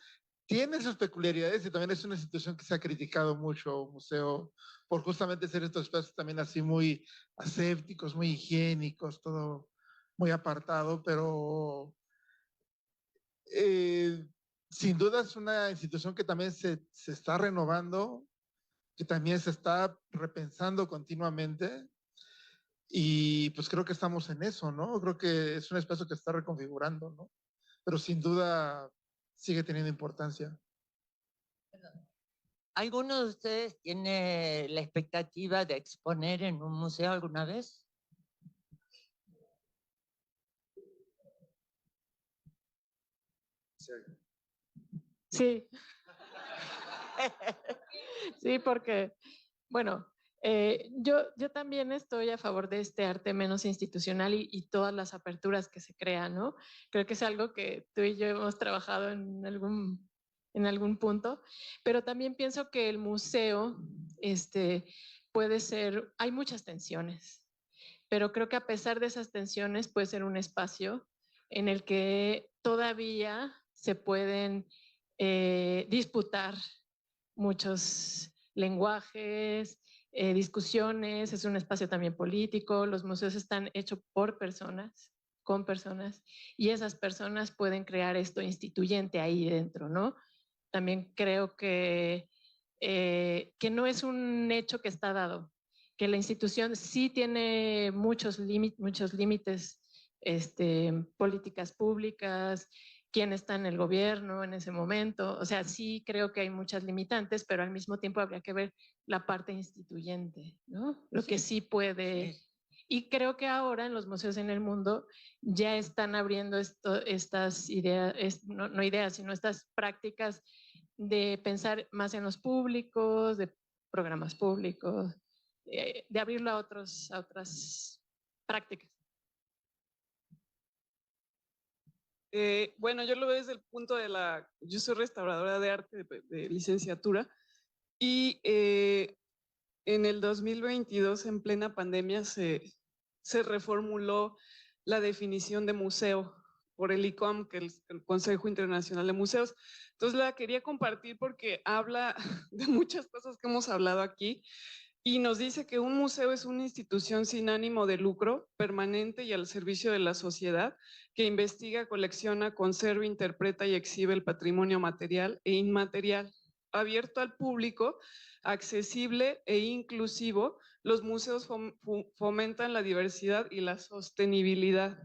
tiene sus peculiaridades y también es una institución que se ha criticado mucho, museo, por justamente ser estos espacios también así muy asépticos, muy higiénicos, todo muy apartado, pero sin duda es una institución que también se está renovando, que también se está repensando continuamente. Y pues creo que estamos en eso, ¿no? Creo que es un espacio que se está reconfigurando, ¿no? Pero sin duda sigue teniendo importancia. ¿Alguno de ustedes tiene la expectativa de exponer en un museo alguna vez? Sí. Sí, porque, bueno, yo también estoy a favor de este arte menos institucional y todas las aperturas que se crean, ¿no? Creo que es algo que tú y yo hemos trabajado en algún punto, pero también pienso que el museo puede ser, hay muchas tensiones, pero creo que a pesar de esas tensiones puede ser un espacio en el que todavía se pueden disputar muchos lenguajes, discusiones, es un espacio también político, los museos están hechos por personas, con personas, y esas personas pueden crear esto instituyente ahí dentro, ¿no? También creo que no es un hecho que está dado, que la institución sí tiene muchos límites, políticas públicas, quién está en el gobierno en ese momento. O sea, sí creo que hay muchas limitantes, pero al mismo tiempo habría que ver la parte instituyente, ¿no? Lo que sí puede. Sí. Y creo que ahora en los museos en el mundo ya están abriendo estas ideas, no ideas, sino estas prácticas de pensar más en los públicos, de programas públicos, de abrirlo a otras prácticas. Bueno, yo lo veo desde el punto yo soy restauradora de arte de licenciatura y en el 2022, en plena pandemia, se reformuló la definición de museo por el ICOM, que es el Consejo Internacional de Museos. Entonces la quería compartir porque habla de muchas cosas que hemos hablado aquí y nos dice que un museo es una institución sin ánimo de lucro, permanente y al servicio de la sociedad, que investiga, colecciona, conserva, interpreta y exhibe el patrimonio material e inmaterial, abierto al público, accesible e inclusivo. Los museos fomentan la diversidad y la sostenibilidad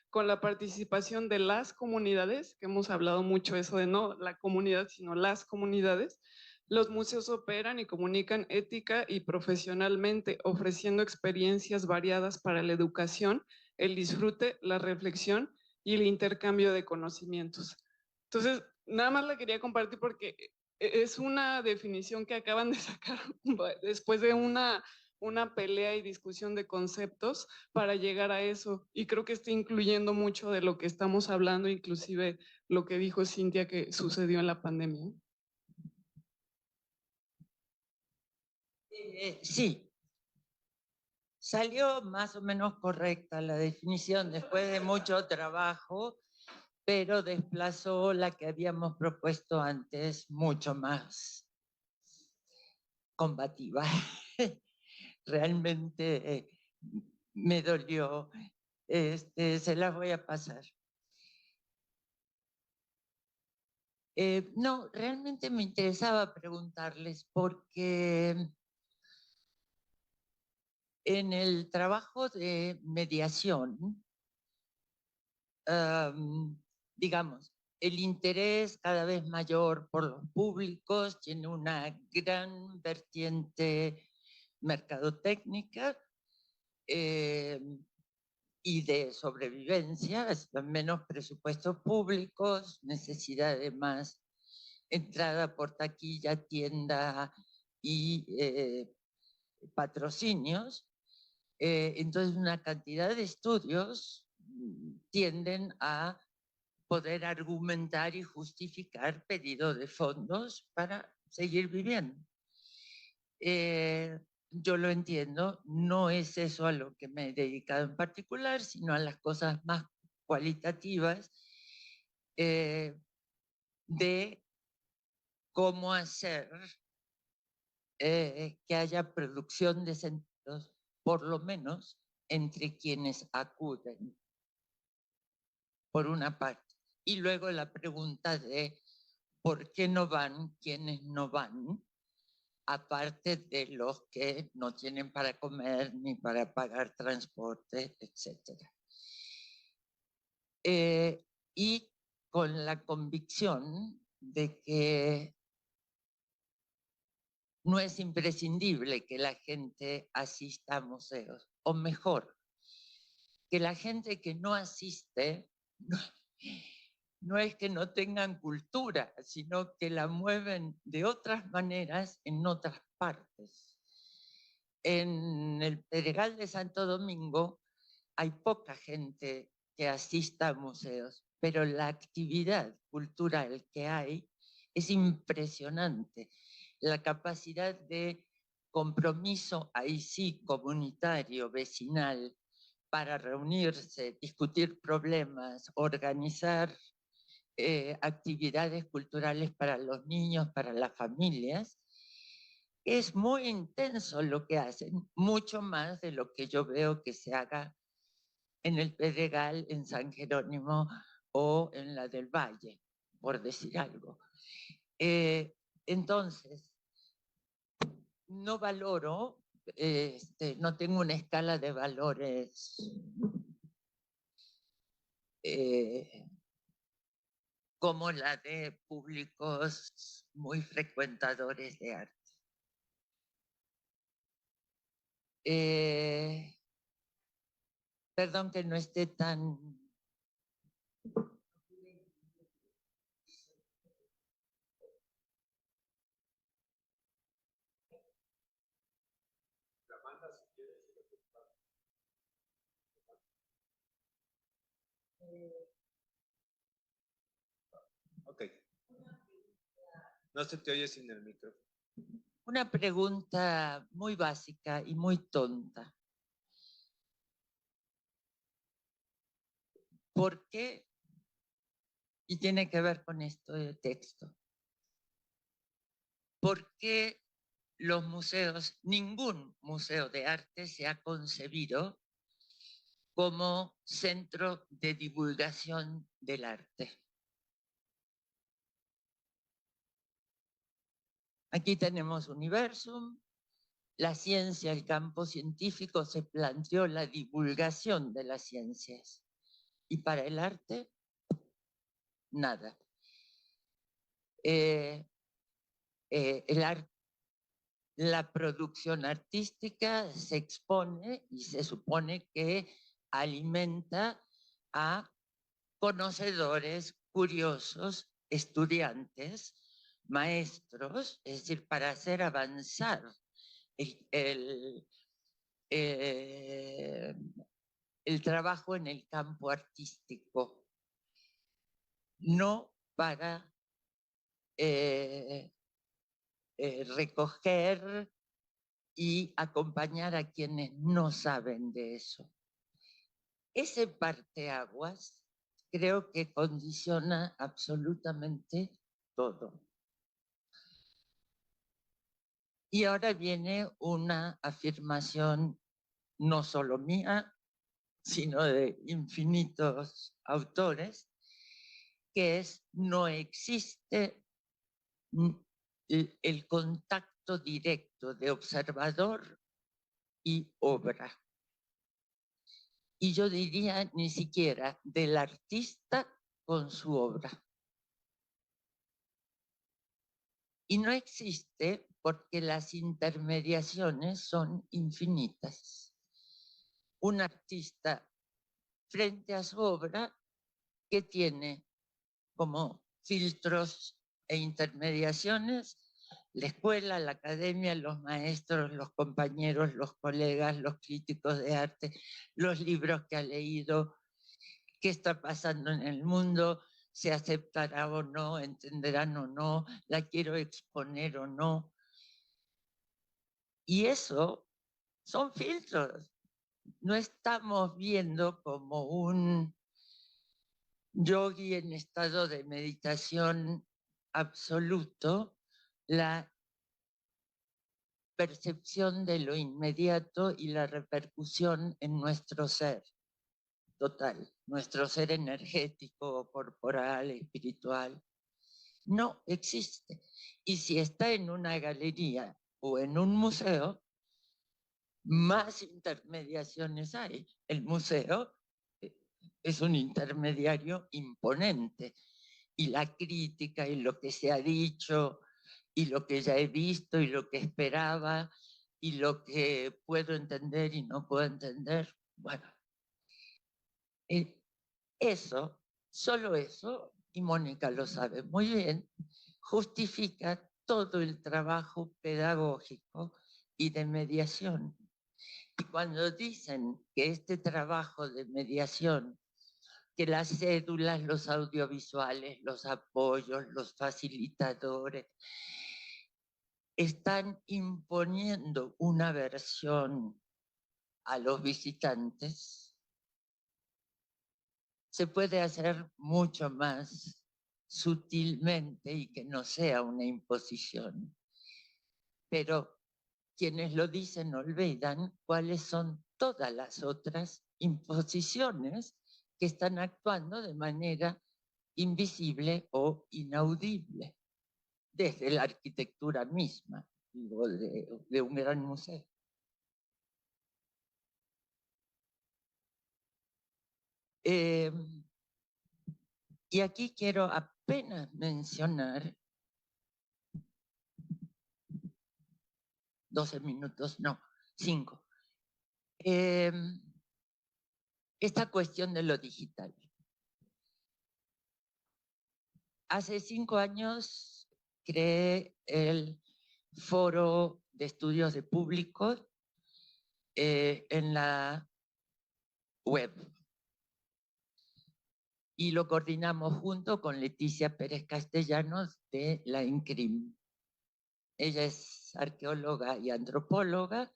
con la participación de las comunidades, que hemos hablado mucho eso de no la comunidad, sino las comunidades. Los museos operan y comunican ética y profesionalmente, ofreciendo experiencias variadas para la educación, el disfrute, la reflexión y el intercambio de conocimientos. Entonces, nada más la quería compartir porque es una definición que acaban de sacar después de una pelea y discusión de conceptos para llegar a eso. Y creo que está incluyendo mucho de lo que estamos hablando, inclusive lo que dijo Cintia que sucedió en la pandemia. Sí, salió más o menos correcta la definición después de mucho trabajo, pero desplazó la que habíamos propuesto antes mucho más combativa. Realmente me dolió. Se las voy a pasar. No, realmente me interesaba preguntarles porque en el trabajo de mediación, digamos, el interés cada vez mayor por los públicos tiene una gran vertiente mercadotécnica y de sobrevivencia, menos presupuestos públicos, necesidad de más entrada por taquilla, tienda y patrocinios. Entonces una cantidad de estudios tienden a poder argumentar y justificar pedido de fondos para seguir viviendo. Yo lo entiendo, no es eso a lo que me he dedicado en particular, sino a las cosas más cualitativas de cómo hacer que haya producción de sentidos, por lo menos entre quienes acuden, por una parte. Y luego la pregunta de por qué no van quienes no van, aparte de los que no tienen para comer ni para pagar transporte, etc. Y con la convicción de que no es imprescindible que la gente asista a museos, o mejor, que la gente que no asiste no es que no tengan cultura, sino que la mueven de otras maneras en otras partes. En el Pedregal de Santo Domingo hay poca gente que asista a museos, pero la actividad cultural que hay es impresionante. La capacidad de compromiso, ahí sí, comunitario, vecinal, para reunirse, discutir problemas, organizar actividades culturales para los niños, para las familias, es muy intenso lo que hacen, mucho más de lo que yo veo que se haga en el Pedregal, en San Jerónimo o en la del Valle, por decir algo. Entonces, no valoro, no tengo una escala de valores como la de públicos muy frecuentadores de arte. Perdón que no esté tan... Ok. No se te oye sin el micro. Una pregunta muy básica y muy tonta. ¿Por qué? Y tiene que ver con esto de texto. ¿Por qué los museos, ningún museo de arte se ha concebido como centro de divulgación del arte? Aquí tenemos Universum, la ciencia, el campo científico se planteó la divulgación de las ciencias. Y para el arte, nada. La producción artística se expone y se supone que alimenta a conocedores, curiosos, estudiantes, maestros, es decir, para hacer avanzar el trabajo en el campo artístico, no para recoger y acompañar a quienes no saben de eso. Ese parteaguas creo que condiciona absolutamente todo. Y ahora viene una afirmación no solo mía, sino de infinitos autores, que es: no existe el contacto directo de observador y obra. Y yo diría ni siquiera del artista con su obra. Y no existe porque las intermediaciones son infinitas. Un artista frente a su obra que tiene como filtros e intermediaciones la escuela, la academia, los maestros, los compañeros, los colegas, los críticos de arte, los libros que ha leído, qué está pasando en el mundo, se aceptará o no, entenderán o no, la quiero exponer o no. Y eso son filtros. No estamos viendo como un yogi en estado de meditación absoluto la percepción de lo inmediato y la repercusión en nuestro ser total, nuestro ser energético, corporal, espiritual. No existe. Y si está en una galería o en un museo, más intermediaciones hay. El museo es un intermediario imponente y la crítica y lo que se ha dicho y lo que ya he visto y lo que esperaba y lo que puedo entender y no puedo entender, bueno, eso, solo eso y Mónica lo sabe muy bien, justifica todo el trabajo pedagógico y de mediación. Y cuando dicen que este trabajo de mediación, que las cédulas, los audiovisuales, los apoyos, los facilitadores, están imponiendo una versión a los visitantes, se puede hacer mucho más sutilmente y que no sea una imposición. Pero quienes lo dicen olvidan cuáles son todas las otras imposiciones que están actuando de manera invisible o inaudible, desde la arquitectura misma, digo, de un gran museo. Y aquí quiero apenas mencionar 12 minutos, no, 5. Esta cuestión de lo digital. Hace 5 años creé el Foro de Estudios de Públicos en la web. Y lo coordinamos junto con Leticia Pérez Castellanos de la INCRIM. Ella es arqueóloga y antropóloga,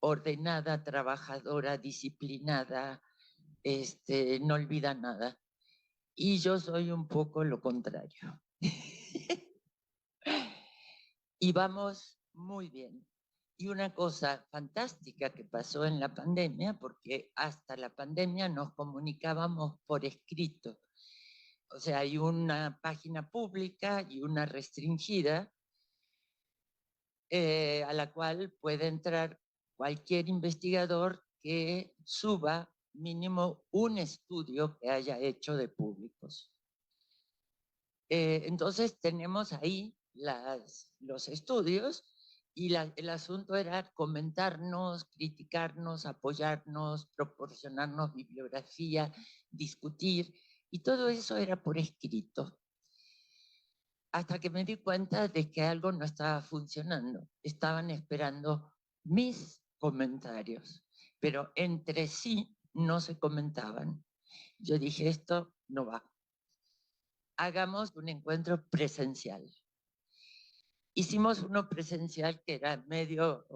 ordenada, trabajadora, disciplinada, no olvida nada. Y yo soy un poco lo contrario. Y vamos muy bien. Y una cosa fantástica que pasó en la pandemia, porque hasta la pandemia nos comunicábamos por escrito. O sea, hay una página pública y una restringida a la cual puede entrar cualquier investigador que suba mínimo un estudio que haya hecho de públicos. Entonces tenemos ahí los estudios y el asunto era comentarnos, criticarnos, apoyarnos, proporcionarnos bibliografía, discutir, y todo eso era por escrito. Hasta que me di cuenta de que algo no estaba funcionando. Estaban esperando mis comentarios, pero entre sí no se comentaban. Yo dije, esto no va. Hagamos un encuentro presencial. Hicimos uno presencial que era medio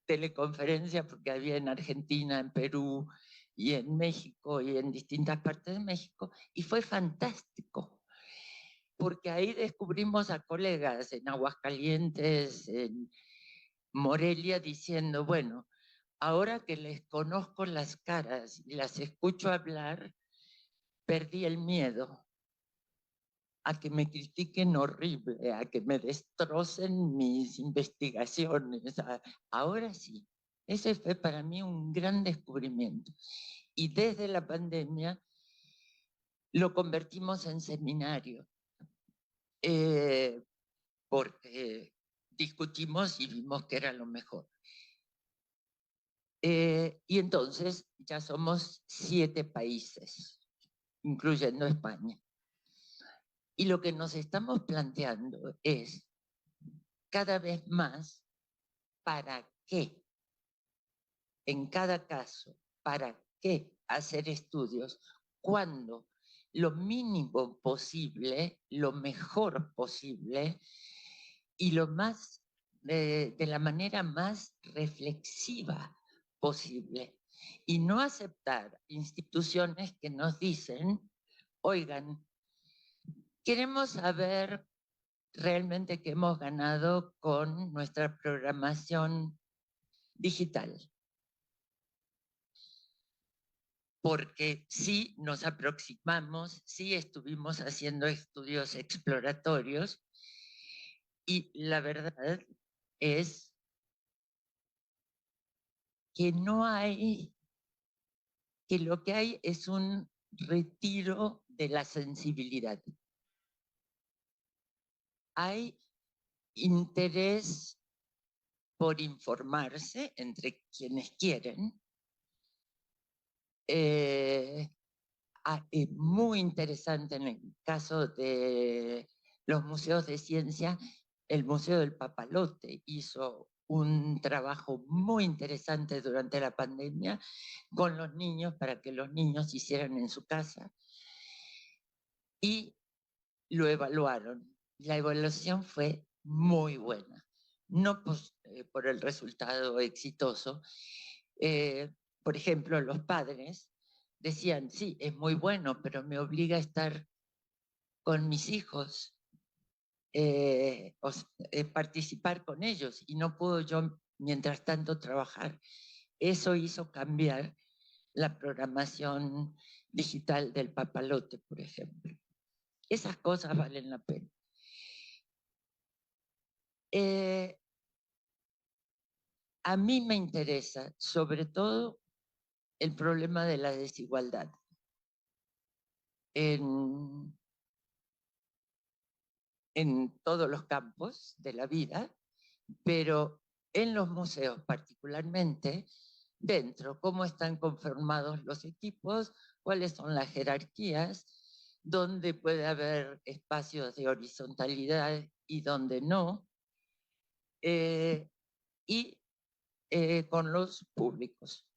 teleconferencia, porque había en Argentina, en Perú y en México y en distintas partes de México, y fue fantástico, porque ahí descubrimos a colegas en Aguascalientes, en Morelia, diciendo, bueno, ahora que les conozco las caras y las escucho hablar, perdí el miedo a que me critiquen horrible, a que me destrocen mis investigaciones. Ahora sí, ese fue para mí un gran descubrimiento. Y desde la pandemia lo convertimos en seminario, porque discutimos y vimos que era lo mejor. Y entonces ya somos 7 países, incluyendo España. Y lo que nos estamos planteando es cada vez más para qué, en cada caso, para qué hacer estudios cuando lo mínimo posible, lo mejor posible y lo más, de la manera más reflexiva posible. Y no aceptar instituciones que nos dicen, oigan, queremos saber realmente qué hemos ganado con nuestra programación digital. Porque sí nos aproximamos, sí estuvimos haciendo estudios exploratorios y la verdad es que no hay, que lo que hay es un retiro de la sensibilidad. Hay interés por informarse entre quienes quieren. muy interesante en el caso de los museos de ciencia. El Museo del Papalote hizo un trabajo muy interesante durante la pandemia con los niños para que los niños hicieran en su casa y lo evaluaron. La evaluación fue muy buena, no por el resultado exitoso. Por ejemplo, los padres decían, sí, es muy bueno, pero me obliga a estar con mis hijos, participar con ellos, y no puedo yo, mientras tanto, trabajar. Eso hizo cambiar la programación digital del Papalote, por ejemplo. Esas cosas valen la pena. A mí me interesa, sobre todo, el problema de la desigualdad. En todos los campos de la vida, pero en los museos particularmente, dentro, cómo están conformados los equipos, cuáles son las jerarquías, dónde puede haber espacios de horizontalidad y dónde no, y con los públicos.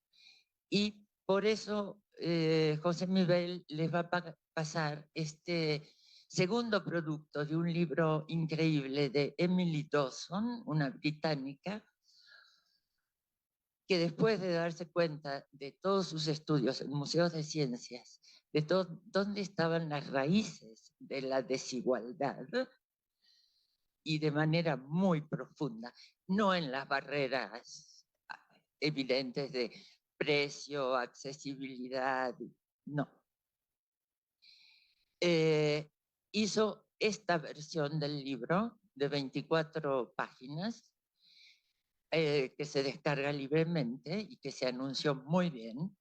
Y por eso José Miguel les va a pasar este segundo producto de un libro increíble de Emily Dawson, una británica, que después de darse cuenta de todos sus estudios en museos de ciencias, de dónde estaban las raíces de la desigualdad, y de manera muy profunda, no en las barreras evidentes de precio, accesibilidad, no. Hizo esta versión del libro de 24 páginas que se descarga libremente y que se anunció muy bien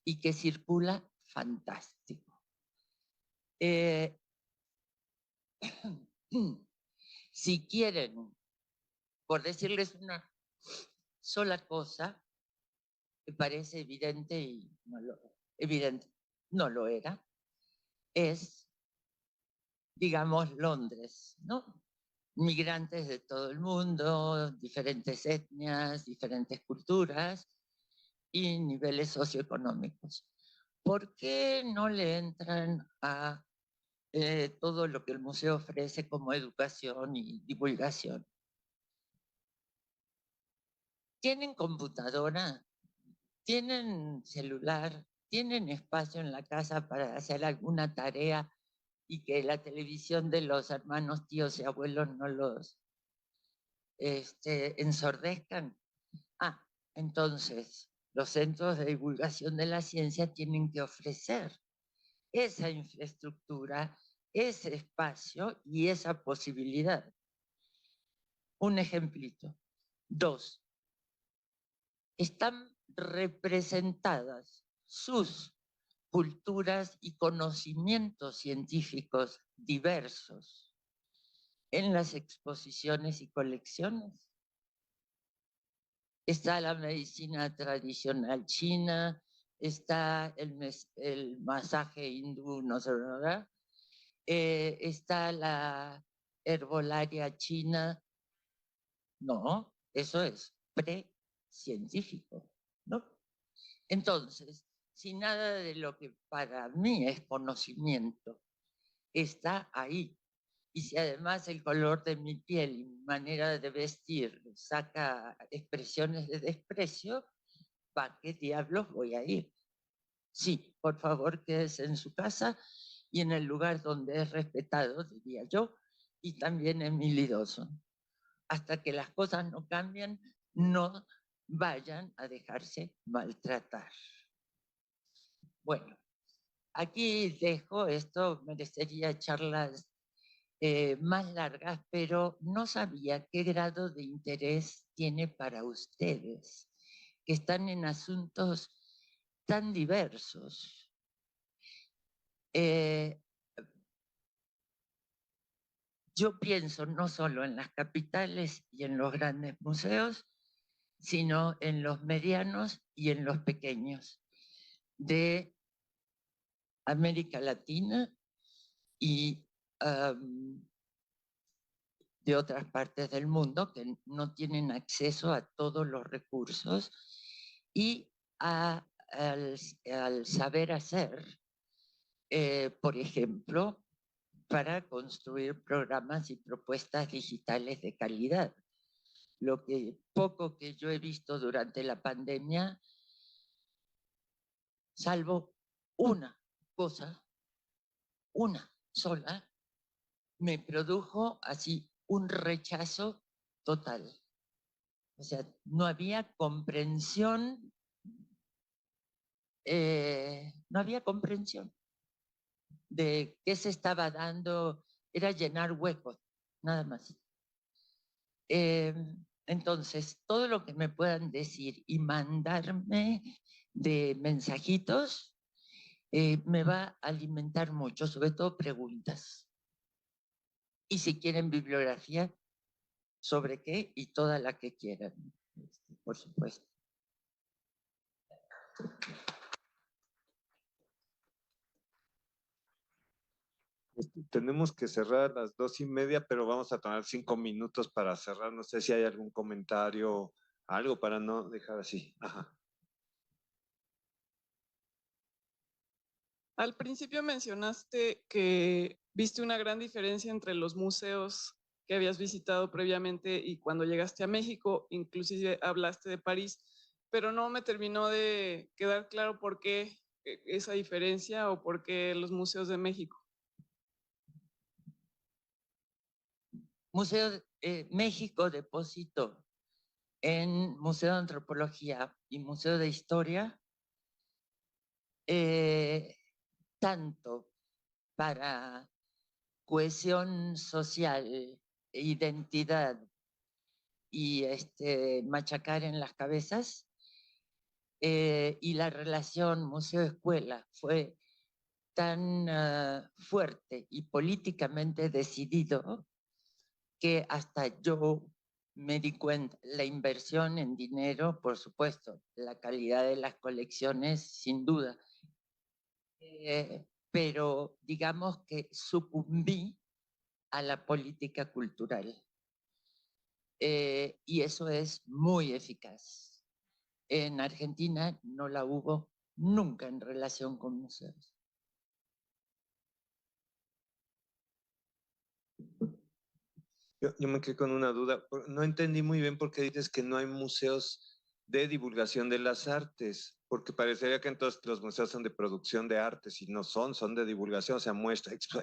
y que circula fantástico. Si quieren, por decirles una sola cosa que parece evidente y no lo era, es, digamos, Londres, ¿no? Migrantes de todo el mundo, diferentes etnias, diferentes culturas y niveles socioeconómicos. ¿Por qué no le entran a todo lo que el museo ofrece como educación y divulgación? ¿Tienen computadora? ¿Tienen celular? ¿Tienen espacio en la casa para hacer alguna tarea y que la televisión de los hermanos, tíos y abuelos no los ensordezcan? Entonces, los centros de divulgación de la ciencia tienen que ofrecer esa infraestructura, ese espacio y esa posibilidad. Un ejemplito. 2. Están representadas sus culturas y conocimientos científicos diversos en las exposiciones y colecciones. Está la medicina tradicional china, está el masaje hindú, no sé, ¿verdad? Está la herbolaria china. No, eso es precientífico, ¿no? Entonces, si nada de lo que para mí es conocimiento está ahí, y si además el color de mi piel y mi manera de vestir saca expresiones de desprecio, ¿para qué diablos voy a ir? Sí, por favor, quédese en su casa y en el lugar donde es respetado, diría yo, y también Emily Dawson. Hasta que las cosas no cambien, no vayan a dejarse maltratar. Bueno, aquí dejo esto, merecería charlas más largas, pero no sabía qué grado de interés tiene para ustedes, que están en asuntos tan diversos. Yo pienso no solo en las capitales y en los grandes museos, sino en los medianos y en los pequeños, de América Latina y de otras partes del mundo que no tienen acceso a todos los recursos y al saber hacer, por ejemplo, para construir programas y propuestas digitales de calidad. Lo que poco que yo he visto durante la pandemia, salvo una cosa, una sola, me produjo así un rechazo total. O sea, no había comprensión, de qué se estaba dando, era llenar huecos, nada más. Entonces, todo lo que me puedan decir y mandarme de mensajitos me va a alimentar mucho, sobre todo preguntas. Y si quieren bibliografía, sobre qué y toda la que quieran, por supuesto. Tenemos que cerrar a las 2:30, pero vamos a tomar 5 minutos para cerrar. No sé si hay algún comentario, algo para no dejar así. Ajá. Al principio mencionaste que viste una gran diferencia entre los museos que habías visitado previamente y cuando llegaste a México, inclusive hablaste de París, pero no me terminó de quedar claro por qué esa diferencia o por qué los museos de México. Museo México depositó en Museo de Antropología y Museo de Historia tanto para cohesión social, identidad y machacar en las cabezas, y la relación museo-escuela fue tan fuerte y políticamente decidido que hasta yo me di cuenta, la inversión en dinero, por supuesto, la calidad de las colecciones, sin duda, pero digamos que sucumbí a la política cultural. Y eso es muy eficaz. En Argentina no la hubo nunca en relación con museos. Yo me quedé con una duda. No entendí muy bien por qué dices que no hay museos de divulgación de las artes, porque parecería que entonces los museos son de producción de artes y no son de divulgación, o sea,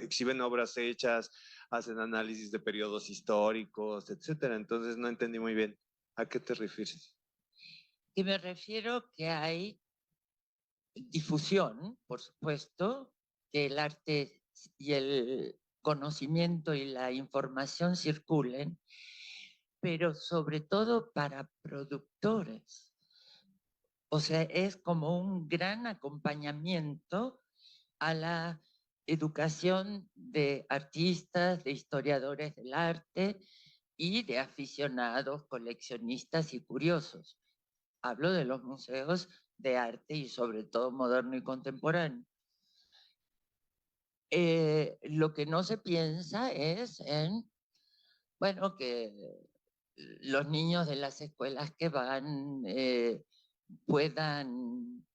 exhiben obras hechas, hacen análisis de periodos históricos, etcétera. Entonces no entendí muy bien. ¿A qué te refieres? Que me refiero que hay difusión, por supuesto, que el arte y el conocimiento y la información circulen, pero sobre todo para productores. O sea, es como un gran acompañamiento a la educación de artistas, de historiadores del arte y de aficionados, coleccionistas y curiosos. Hablo de los museos de arte y sobre todo moderno y contemporáneo. Lo que no se piensa es en, bueno, que los niños de las escuelas que van puedan...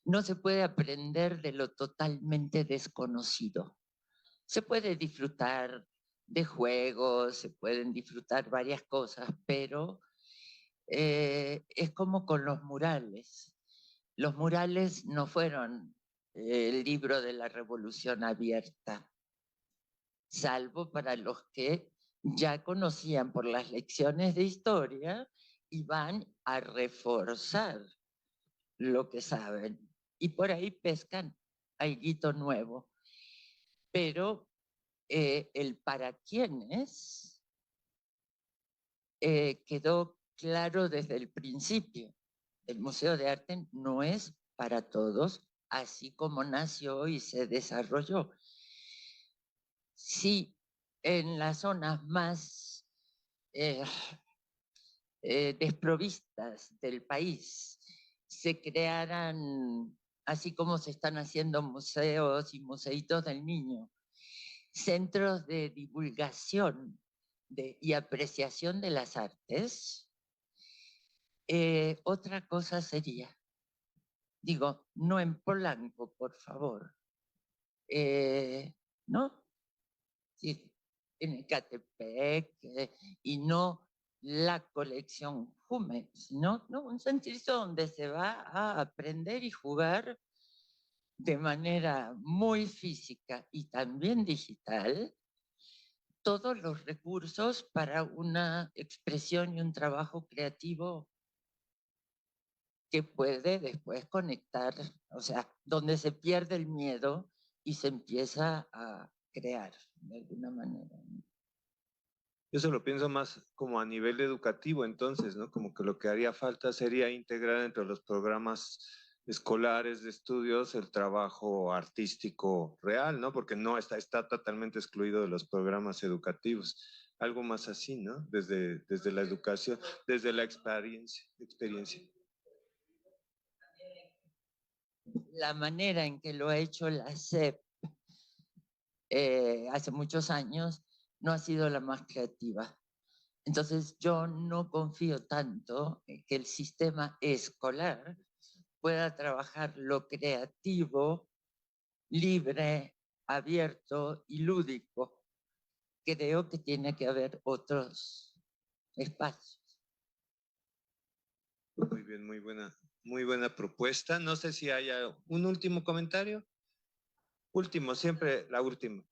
no se puede aprender de lo totalmente desconocido. Se puede disfrutar de juegos, se pueden disfrutar varias cosas, pero es como con los murales. Los murales no fueron el libro de la Revolución Abierta, salvo para los que ya conocían por las lecciones de historia y van a reforzar lo que saben. Y por ahí pescan algo nuevo. Pero el para quiénes quedó claro desde el principio. El Museo de Arte no es para todos, así como nació y se desarrolló. Sí, en las zonas más desprovistas del país se crearan, así como se están haciendo museos y museitos del niño, centros de divulgación y apreciación de las artes, otra cosa sería, digo, no en Polanco, por favor, ¿no? Sí, en Ecatepec, y no la colección Jume, sino ¿no? Un centrito donde se va a aprender y jugar de manera muy física y también digital todos los recursos para una expresión y un trabajo creativo que puede después conectar, o sea, donde se pierde el miedo y se empieza a crear de alguna manera. Yo se lo pienso más como a nivel educativo, entonces, ¿no? Como que lo que haría falta sería integrar entre los programas escolares de estudios el trabajo artístico real, ¿no? Porque no está totalmente excluido de los programas educativos. Algo más así, ¿no? Desde la educación, desde la experiencia. La manera en que lo ha hecho la SEP hace muchos años no ha sido la más creativa. Entonces yo no confío tanto en que el sistema escolar pueda trabajar lo creativo, libre, abierto y lúdico. Creo que tiene que haber otros espacios. Muy bien, muy buena propuesta. No sé si haya un último comentario. Último, siempre la última.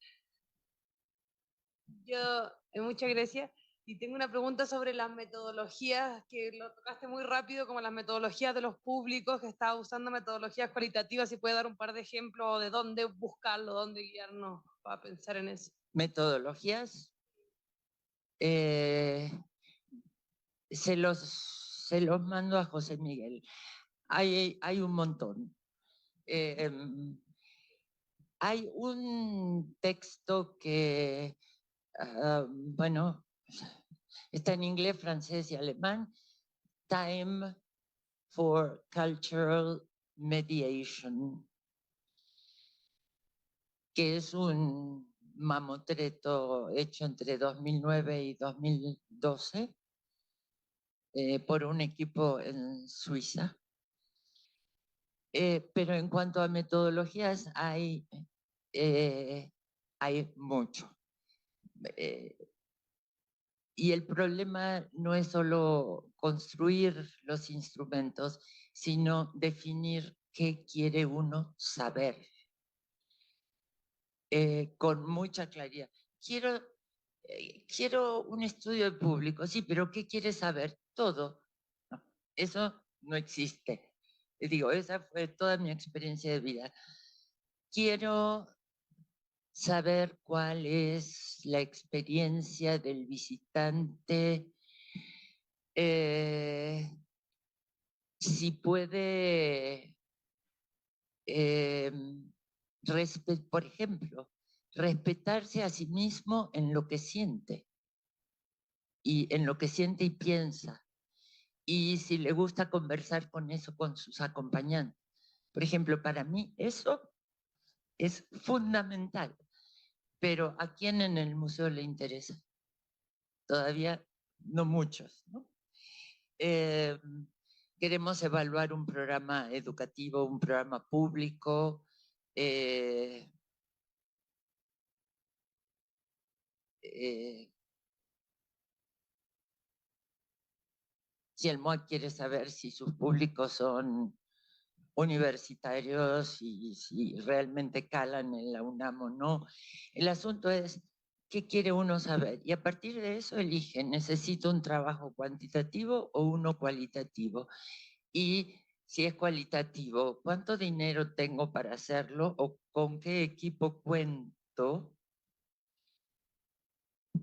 Yo, muchas gracias. Y tengo una pregunta sobre las metodologías, que lo tocaste muy rápido, como las metodologías de los públicos, que está usando metodologías cualitativas. Si puede dar un par de ejemplos de dónde buscarlo, dónde guiarnos para pensar en eso. Metodologías. Se los mando a José Miguel. Hay un montón. Hay un texto que, bueno, está en inglés, francés y alemán, Time for Cultural Mediation, que es un mamotreto hecho entre 2009 y 2012 por un equipo en Suiza. Pero en cuanto a metodologías hay mucho. Y el problema no es solo construir los instrumentos, sino definir qué quiere uno saber con mucha claridad. Quiero un estudio de público, sí, pero ¿qué quiere saber? Todo. No, eso no existe. Digo, esa fue toda mi experiencia de vida. Quiero saber cuál es la experiencia del visitante, si puede, por ejemplo, respetarse a sí mismo en lo que siente y piensa, y si le gusta conversar con eso con sus acompañantes. Por ejemplo, para mí eso es fundamental. Pero ¿a quién en el museo le interesa? Todavía no muchos, ¿no? Queremos evaluar un programa educativo, un programa público. Si el MOAC quiere saber si sus públicos son universitarios y si realmente calan en la UNAM o no. El asunto es qué quiere uno saber y a partir de eso elige, necesito un trabajo cuantitativo o uno cualitativo. Y si es cualitativo, ¿cuánto dinero tengo para hacerlo o con qué equipo cuento?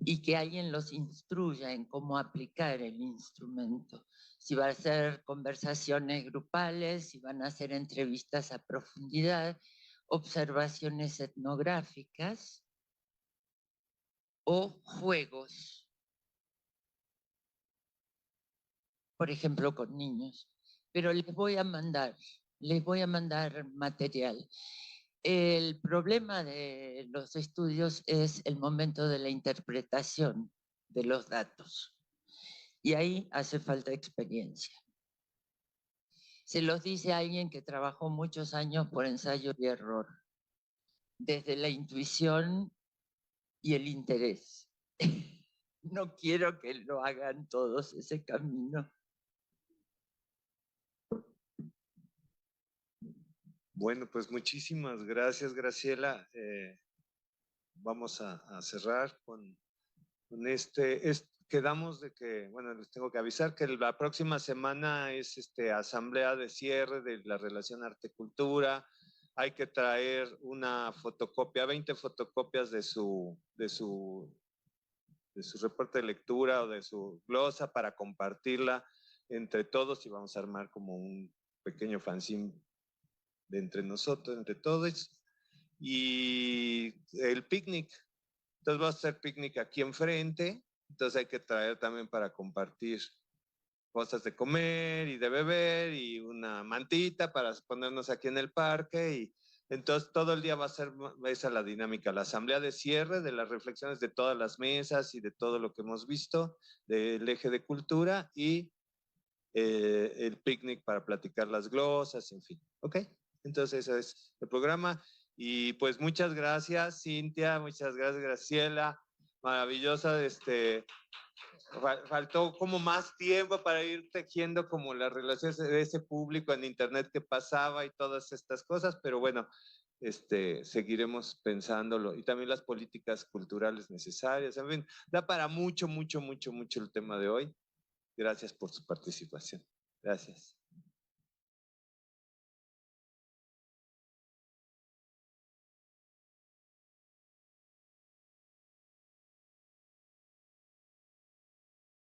Y que alguien los instruya en cómo aplicar el instrumento. Si va a ser conversaciones grupales, si van a hacer entrevistas a profundidad, observaciones etnográficas o juegos. Por ejemplo, con niños. pero les voy a mandar material. El problema de los estudios es el momento de la interpretación de los datos. Y ahí hace falta experiencia. Se los dice alguien que trabajó muchos años por ensayo y error, desde la intuición y el interés. No quiero que lo hagan todos ese camino. Bueno, pues muchísimas gracias, Graciela. Vamos a cerrar con quedamos de que, bueno, les tengo que avisar que la próxima semana es asamblea de cierre de la relación arte-cultura. Hay que traer una fotocopia, 20 fotocopias de su reporte de lectura o de su glosa para compartirla entre todos y vamos a armar como un pequeño fanzine de entre nosotros, entre todos. Y el picnic. Entonces va a ser picnic aquí enfrente. Entonces hay que traer también para compartir cosas de comer y de beber y una mantita para ponernos aquí en el parque. Y entonces todo el día va a ser esa la dinámica, la asamblea de cierre de las reflexiones de todas las mesas y de todo lo que hemos visto del eje de cultura y el picnic para platicar las glosas, en fin. ¿Ok? Entonces ese es el programa. Y pues muchas gracias, Cintia, muchas gracias, Graciela. Maravillosa, faltó como más tiempo para ir tejiendo como las relaciones de ese público en internet que pasaba y todas estas cosas, pero bueno, seguiremos pensándolo y también las políticas culturales necesarias, en fin, da para mucho el tema de hoy. Gracias por su participación. Gracias.